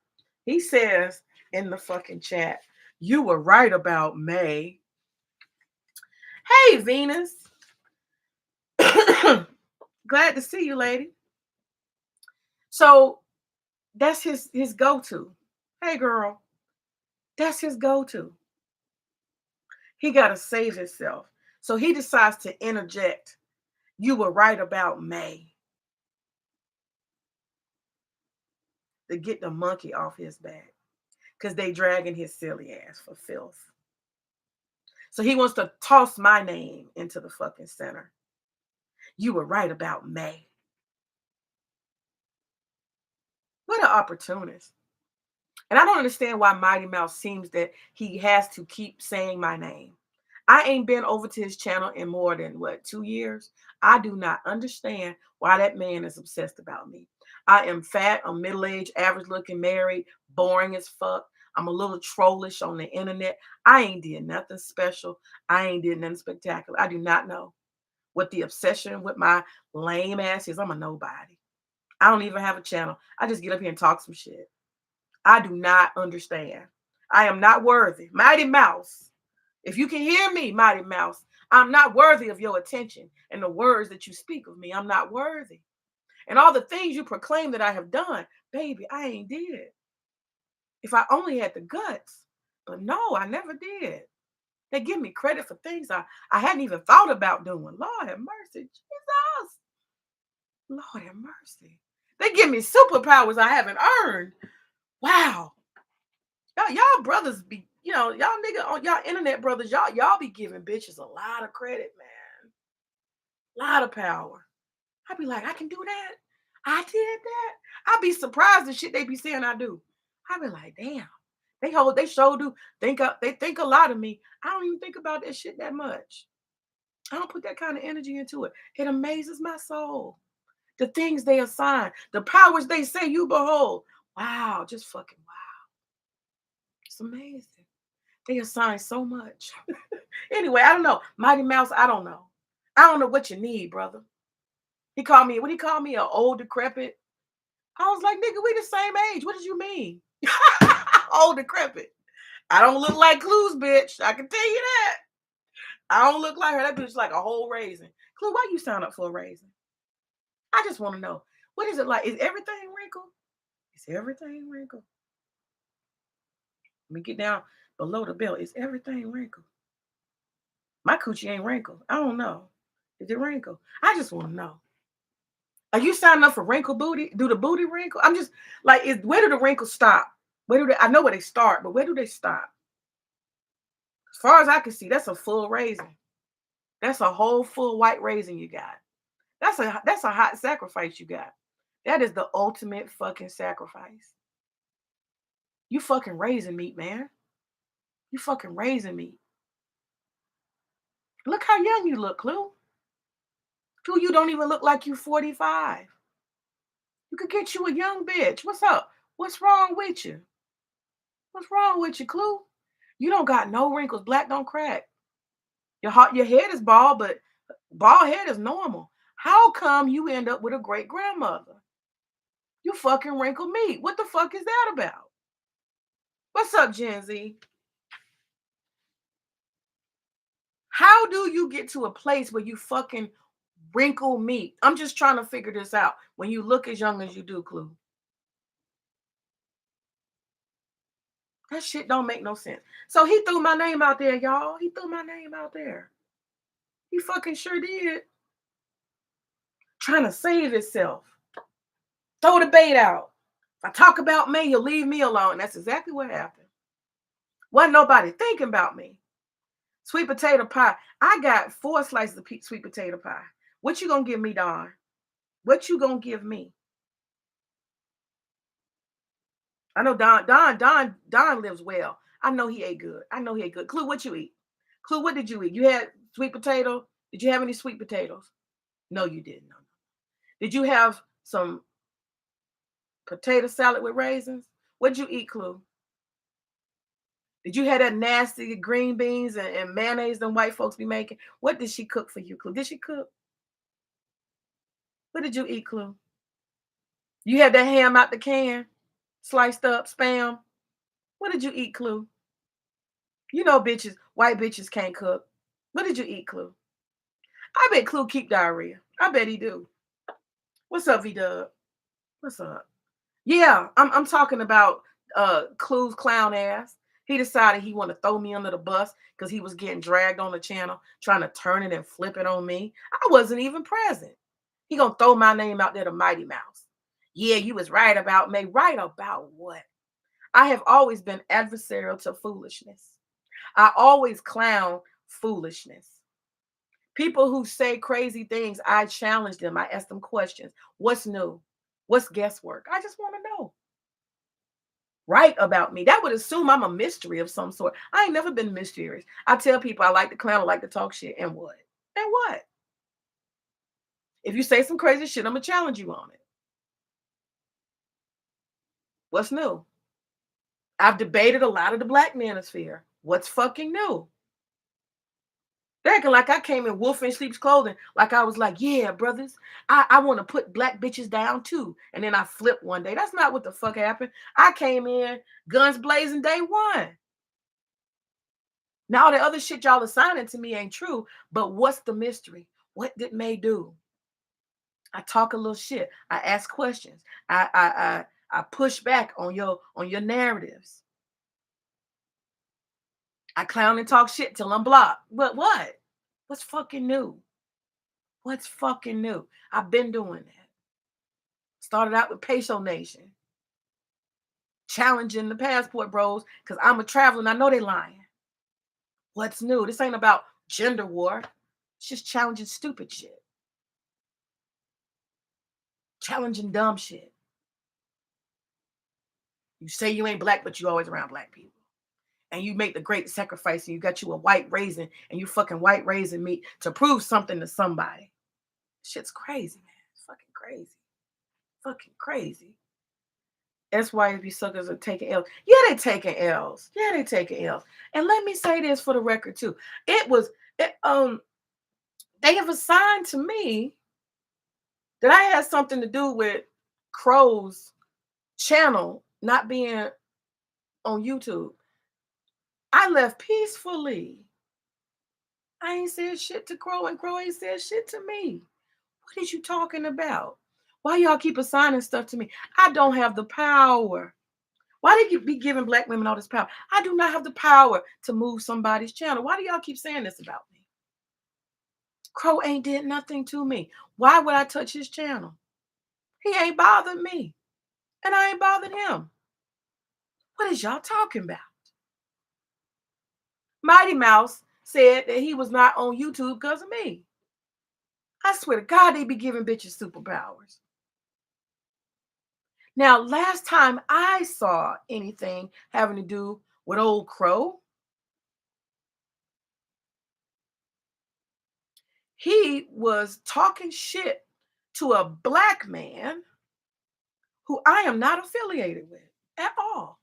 He says in the fucking chat, "You were right about May." Hey, Venus. Glad to see you, lady. So that's his go-to. Hey, girl. That's his go-to. He got to save himself. So he decides to interject, "You were right about May," to get the monkey off his back. Because they dragging his silly ass for filth. So he wants to toss my name into the fucking center. "You were right about May." What an opportunist. And I don't understand why Mighty Mouse seems that he has to keep saying my name. I ain't been over to his channel in more than 2 years. I do not understand why that man is obsessed about me. I am fat, I'm middle-aged, average-looking, married, boring as fuck. I'm a little trollish on the internet. I ain't did nothing special. I ain't did nothing spectacular. I do not know what the obsession with my lame ass is. I'm a nobody. I don't even have a channel. I just get up here and talk some shit. I do not understand. I am not worthy. Mighty Mouse. If you can hear me, Mighty Mouse, I'm not worthy of your attention and the words that you speak of me. I'm not worthy. And all the things you proclaim that I have done, baby, I ain't did. If I only had the guts. But no, I never did. They give me credit for things I hadn't even thought about doing. Lord have mercy, Jesus. Lord have mercy. They give me superpowers I haven't earned. Wow. Y'all brothers be, y'all nigga on y'all internet brothers, y'all be giving bitches a lot of credit, man. A lot of power. I be like, I can do that. I did that. I be surprised the shit they be saying I do. I be like, damn. They sure do they think a lot of me. I don't even think about that shit that much. I don't put that kind of energy into it. It amazes my soul. The things they assign, the powers they say you behold. Wow, just fucking wow. It's amazing. They assign so much. Anyway, I don't know. Mighty Mouse, I don't know. I don't know what you need, brother. What he called me, an old decrepit. I was like, nigga, we the same age. What did you mean? Old decrepit. I don't look like Clue's bitch. I can tell you that. I don't look like her. That bitch like a whole raisin. Clue, why you sign up for a raisin? I just want to know. What is it like? Is everything wrinkled? Is everything wrinkled? Let me get down below the belt. Is everything wrinkled? My coochie ain't wrinkled. I don't know. Is it wrinkled? I just want to know. Are you signing up for wrinkle booty? Do the booty wrinkle? I'm just like, where do the wrinkles stop? I know where they start, but where do they stop? As far as I can see, that's a full raisin. That's a whole full white raisin you got. That's a hot sacrifice you got. That is the ultimate fucking sacrifice. You fucking raisin meat, man. You fucking raisin meat. Look how young you look, Clue. Clue, you don't even look like you 45. You could get you a young bitch. What's up? What's wrong with you? What's wrong with you, Clue? You don't got no wrinkles. Black don't crack. Your head is bald, but bald head is normal. How come you end up with a great grandmother? You fucking wrinkle meat. What the fuck is that about? What's up, Gen Z? How do you get to a place where you fucking wrinkle meat? I'm just trying to figure this out. When you look as young as you do, Clue. That shit don't make no sense. So he threw my name out there, y'all. He threw my name out there. He fucking sure did. Trying to save himself. Throw the bait out. If I talk about me, you'll leave me alone. That's exactly what happened. Wasn't nobody thinking about me. Sweet potato pie. I got 4 slices of sweet potato pie. What you gonna give me, Don? What you gonna give me? I know Don lives well. I know he ate good. I know he ate good. Clue, what you eat? Clue, what did you eat? You had sweet potato? Did you have any sweet potatoes? No, you didn't. No. Did you have some potato salad with raisins? What'd you eat, Clue? Did you have that nasty green beans and mayonnaise them white folks be making? What did she cook for you, Clue? Did she cook? What did you eat, Clue? You had that ham out the can, sliced up spam. What did you eat, Clue? You know bitches, white bitches can't cook. What did you eat, Clue? I bet Clue keep diarrhea. I bet he do. What's up, V-Dub? What's up? Yeah, I'm talking about Clue's clown ass. He decided he want to throw me under the bus because he was getting dragged on the channel, trying to turn it and flip it on me. I wasn't even present. He gonna throw my name out there to Mighty Mouse. Yeah, you was right about me. Right about what? I have always been adversarial to foolishness. I always clown foolishness. People who say crazy things, I challenge them. I ask them questions. What's new? What's guesswork? I just want to know. Right about me. That would assume I'm a mystery of some sort. I ain't never been mysterious. I tell people I like to clown, I like to talk shit. And what? And what? If you say some crazy shit, I'm going to challenge you on it. What's new? I've debated a lot of the black manosphere. What's fucking new? They acting like I came in wolf in sheep's clothing. Like I was like, yeah, brothers, I want to put black bitches down too. And then I flipped one day. That's not what the fuck happened. I came in guns blazing day one. Now all the other shit y'all assigning to me ain't true. But what's the mystery? What did May do? I talk a little shit. I ask questions. I push back on your narratives. I clown and talk shit till I'm blocked. But what? What's fucking new? What's fucking new? I've been doing that. Started out with Peso Nation, challenging the passport bros because I'm a traveler and I know they lying. What's new? This ain't about gender war. It's just challenging stupid shit. Challenging dumb shit. You say you ain't black, but you always around black people. And you make the great sacrifice and you got you a white raisin and you fucking white raisin meat to prove something to somebody. Shit's crazy, man. It's fucking crazy. Fucking crazy. That's why these suckers are taking L's. Yeah, they taking L's. Yeah, they taking L's. And let me say this for the record too. They have assigned to me that I had something to do with Crow's channel not being on YouTube. I left peacefully. I ain't said shit to Crow, and Crow ain't said shit to me. What is you talking about? Why y'all keep assigning stuff to me? I don't have the power. Why do you be giving black women all this power? I do not have the power to move somebody's channel. Why do y'all keep saying this about me? Crow ain't did nothing to me. Why would I touch his channel? He ain't bothered me. And I ain't bothered him. What is y'all talking about? Mighty Mouse said that he was not on YouTube because of me. I swear to God, they be giving bitches superpowers. Now, last time I saw anything having to do with old Crow, he was talking shit to a black man who I am not affiliated with at all.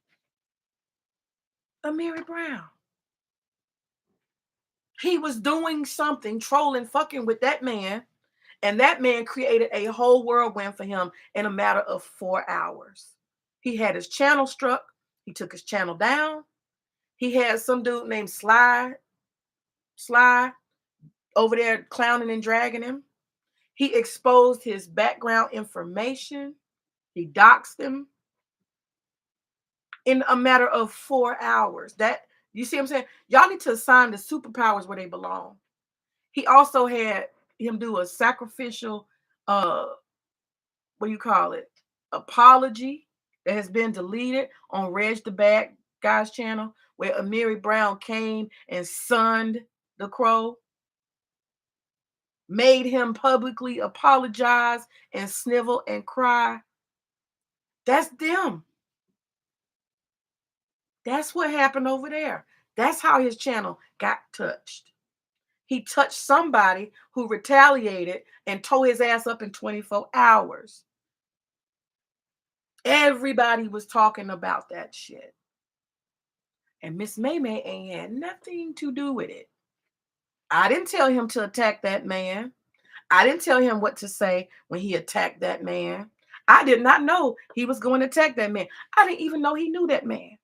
Amiri Brown. He was doing something, trolling, fucking with that man, and that man created a whole whirlwind for him in a matter of 4 hours. He had his channel struck. He took his channel down. He had some dude named Sly over there clowning and dragging him. He exposed his background information. He doxed him in a matter of 4 hours. That, you see what I'm saying? Y'all need to assign the superpowers where they belong. He also had him do a sacrificial, what do you call it? Apology that has been deleted on Reg the Bad Guy's channel, where Amiri Brown came and sunned the Crow, made him publicly apologize and snivel and cry. That's them. That's what happened over there. That's how his channel got touched. He touched somebody who retaliated and tore his ass up in 24 hours. Everybody was talking about that shit. And Miss Maymay ain't had nothing to do with it. I didn't tell him to attack that man. I didn't tell him what to say when he attacked that man. I did not know he was going to attack that man. I didn't even know he knew that man.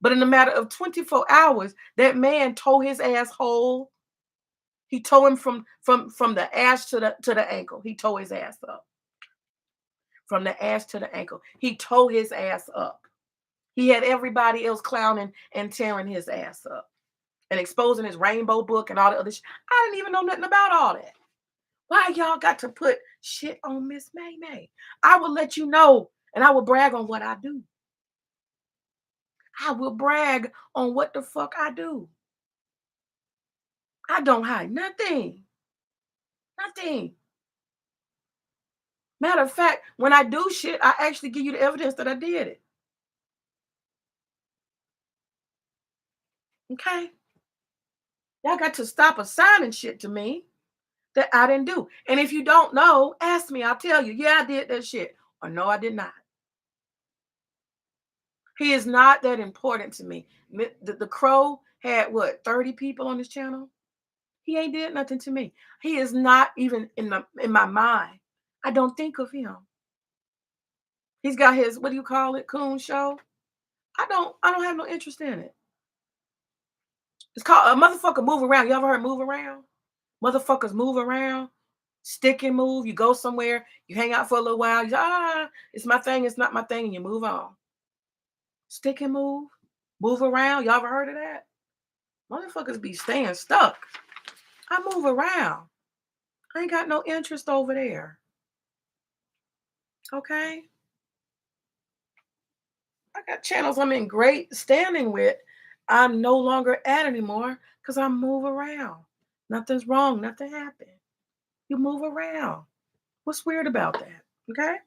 But in a matter of 24 hours, that man tore his ass whole. He tore him from the ass to the ankle. He tore his ass up. From the ass to the ankle. He tore his ass up. He had everybody else clowning and tearing his ass up and exposing his rainbow book and all the other shit. I didn't even know nothing about all that. Why y'all got to put shit on Miss Maymay? I will let you know, and I will brag on what I do. I will brag on what the fuck I do. I don't hide nothing. Nothing. Matter of fact, when I do shit, I actually give you the evidence that I did it. Okay? Y'all got to stop assigning shit to me that I didn't do. And if you don't know, ask me. I'll tell you, yeah, I did that shit. Or no, I did not. He is not that important to me. The Crow had what, 30 people on his channel? He ain't did nothing to me. He is not even in my mind. I don't think of him. He's got his, what do you call it, Coon show. I don't have no interest in it. It's called a motherfucker move around. You ever heard move around? Motherfuckers move around, stick and move. You go somewhere, you hang out for a little while. You say, it's my thing, it's not my thing, and you move on. Stick and move around. Y'all ever heard of that? Motherfuckers be staying stuck. I move around. I ain't got no interest over there. Okay? I got channels I'm in great standing with. I'm no longer at anymore because I move around. Nothing's wrong. Nothing happened. You move around. What's weird about that? Okay?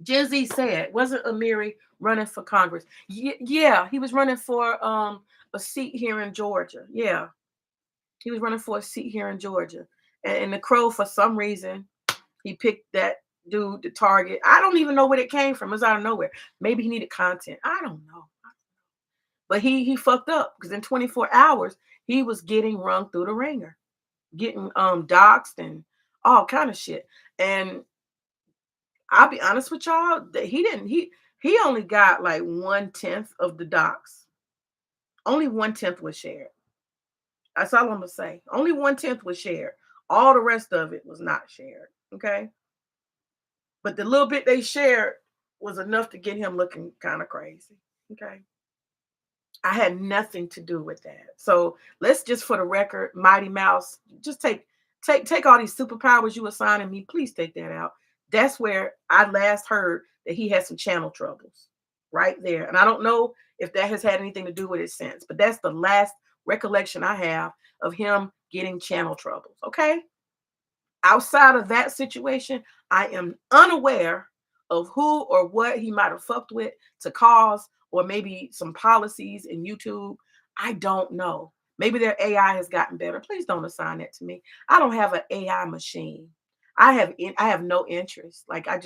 Gen Z said, wasn't Amiri running for Congress? Yeah, he was running for a seat here in Georgia. Yeah, he was running for a seat here in Georgia. And the Crow, for some reason, he picked that dude to target. I don't even know where it came from. It was out of nowhere. Maybe he needed content. I don't know. But he fucked up because in 24 hours, he was getting rung through the ringer, getting doxxed and all kind of shit. And I'll be honest with y'all, that he only got like 1/10 of the docs. Only 1/10 was shared. That's all I'm gonna say. Only 1/10 was shared. All the rest of it was not shared. Okay. But the little bit they shared was enough to get him looking kind of crazy. Okay. I had nothing to do with that. So let's just, for the record, Mighty Mouse, just take all these superpowers you assigning me. Please take that out. That's where I last heard that he had some channel troubles, right there. And I don't know if that has had anything to do with it since, but that's the last recollection I have of him getting channel troubles. Okay. Outside of that situation, I am unaware of who or what he might have fucked with to cause, or maybe some policies in YouTube. I don't know. Maybe their AI has gotten better. Please don't assign that to me. I don't have an AI machine. I have no interest. Like I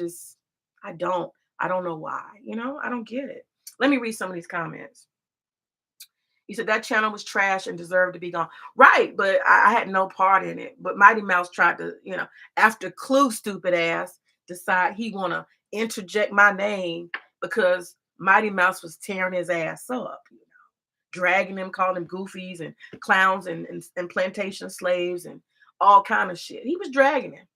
don't. I don't know why. I don't get it. Let me read some of these comments. He said that channel was trash and deserved to be gone. Right, but I had no part in it. But Mighty Mouse tried to, after Clue stupid ass decide he want to interject my name because Mighty Mouse was tearing his ass up, dragging him, calling him goofies and clowns and plantation slaves and all kind of shit. He was dragging him.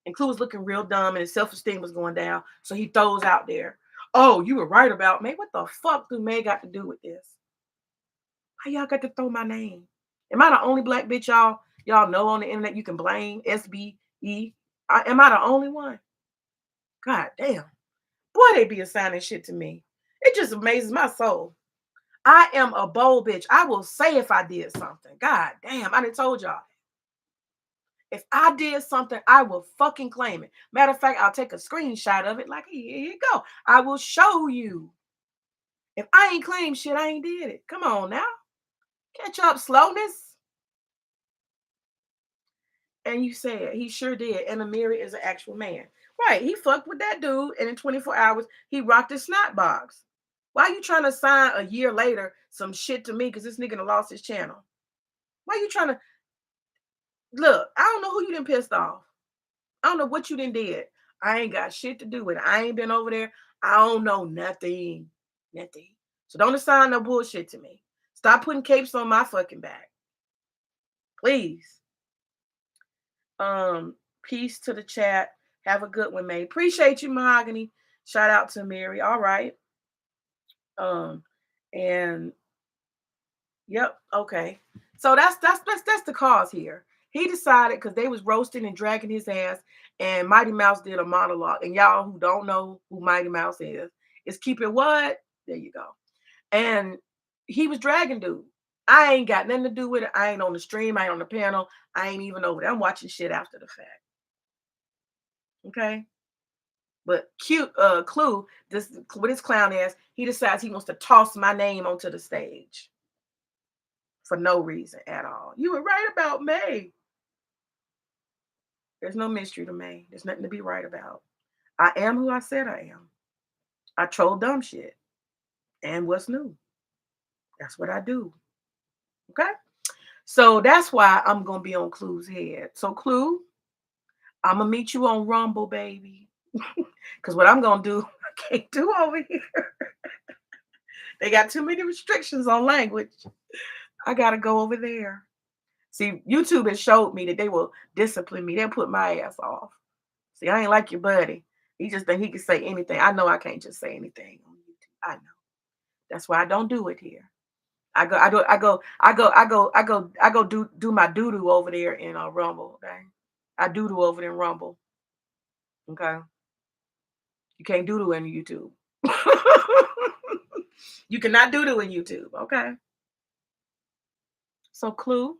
And Clue was looking real dumb and his self-esteem was going down. So he throws out there, oh, you were right about me. What the fuck do May got to do with this? Why y'all got to throw my name? Am I the only black bitch y'all know on the internet you can blame? SBE? Am I the only one? God damn. Boy, they be assigning shit to me. It just amazes my soul. I am a bold bitch. I will say if I did something. God damn, I done told y'all. If I did something, I will fucking claim it. Matter of fact, I'll take a screenshot of it. Like, here you go. I will show you. If I ain't claimed shit, I ain't did it. Come on now. Catch up, slowness. And you said he sure did. And Amiri is an actual man. Right. He fucked with that dude. And in 24 hours, he rocked his snot box. Why you trying to sign a year later some shit to me because this nigga done lost his channel? Why you trying to look? I don't know who you done pissed off. I don't know what you done did. I ain't got shit to do with it. I ain't been over there. I don't know nothing. Nothing. So don't assign no bullshit to me. Stop putting capes on my fucking back. Please. Peace to the chat. Have a good one, May. Appreciate you, Mahogany. Shout out to Mary. All right. And yep, okay. So that's the cause here. He decided because they was roasting and dragging his ass, and Mighty Mouse did a monologue. And y'all who don't know who Mighty Mouse is keep it what? There you go. And he was dragging dude. I ain't got nothing to do with it. I ain't on the stream. I ain't on the panel. I ain't even over there. I'm watching shit after the fact. Okay. But Clue, this with his clown ass, he decides he wants to toss my name onto the stage for no reason at all. You were right about May. There's no mystery to May. There's nothing to be right about. I am who I said I am. I troll dumb shit and what's new. That's what I do. Okay. So that's why I'm gonna be on Clue's head. So Clue, I'm gonna meet you on Rumble, baby. Cause what I'm gonna do, I can't do over here. They got too many restrictions on language. I gotta go over there. See, YouTube has showed me that they will discipline me. They'll put my ass off. See, I ain't like your buddy. He just think he can say anything. I know I can't just say anything on YouTube. I know. That's why I don't do it here. I go do my doo doo over there in Rumble. Okay, I doo doo over there in Rumble. Okay, you can't doo doo in YouTube. You cannot doo doo in YouTube. Okay, so Clue,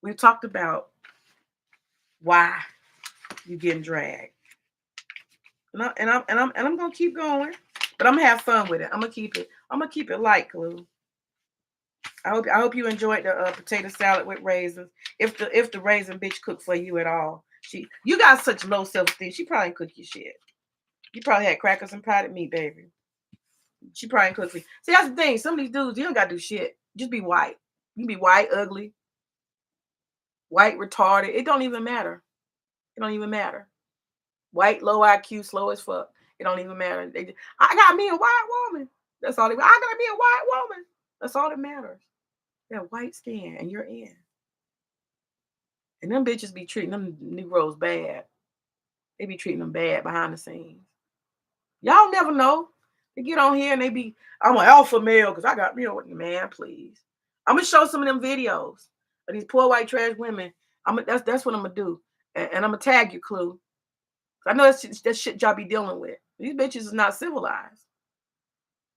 we talked about why you getting dragged, and I'm gonna keep going, but I'm gonna have fun with it. I'm gonna keep it light, Clue. I hope you enjoyed the potato salad with raisins. If the raisin bitch cooked for you at all, you got such low self esteem. She probably cook you shit. You probably had crackers and potted meat, baby. She probably cooked for you. See, that's the thing. Some of these dudes, you don't gotta do shit. Just be white. You can be white, ugly, white, retarded. It don't even matter. It don't even matter. White, low IQ, slow as fuck. It don't even matter. I got me a white woman. That's all. I got me a white woman. That's all that matters. Yeah, white skin, and you're in. And them bitches be treating them Negroes bad. They be treating them bad behind the scenes. Y'all never know. They get on here and they be, I'm an alpha male because I got me a man, please. I'm gonna show some of them videos of these poor white trash women. That's what I'm gonna do. And I'm gonna tag you, Clue. I know that shit y'all be dealing with. These bitches is not civilized.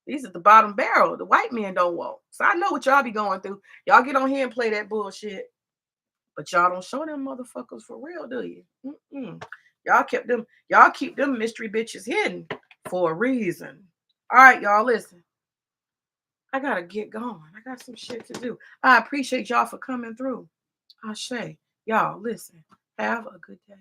These are the bottom barrel. The white men don't want. So I know what y'all be going through. Y'all get on here and play that bullshit. But y'all don't show them motherfuckers for real, do you? Mm-mm. Y'all keep them mystery bitches hidden for a reason. All right, y'all, listen. I gotta get going. I got some shit to do. I appreciate y'all for coming through. Ashe. Y'all, listen. Have a good day.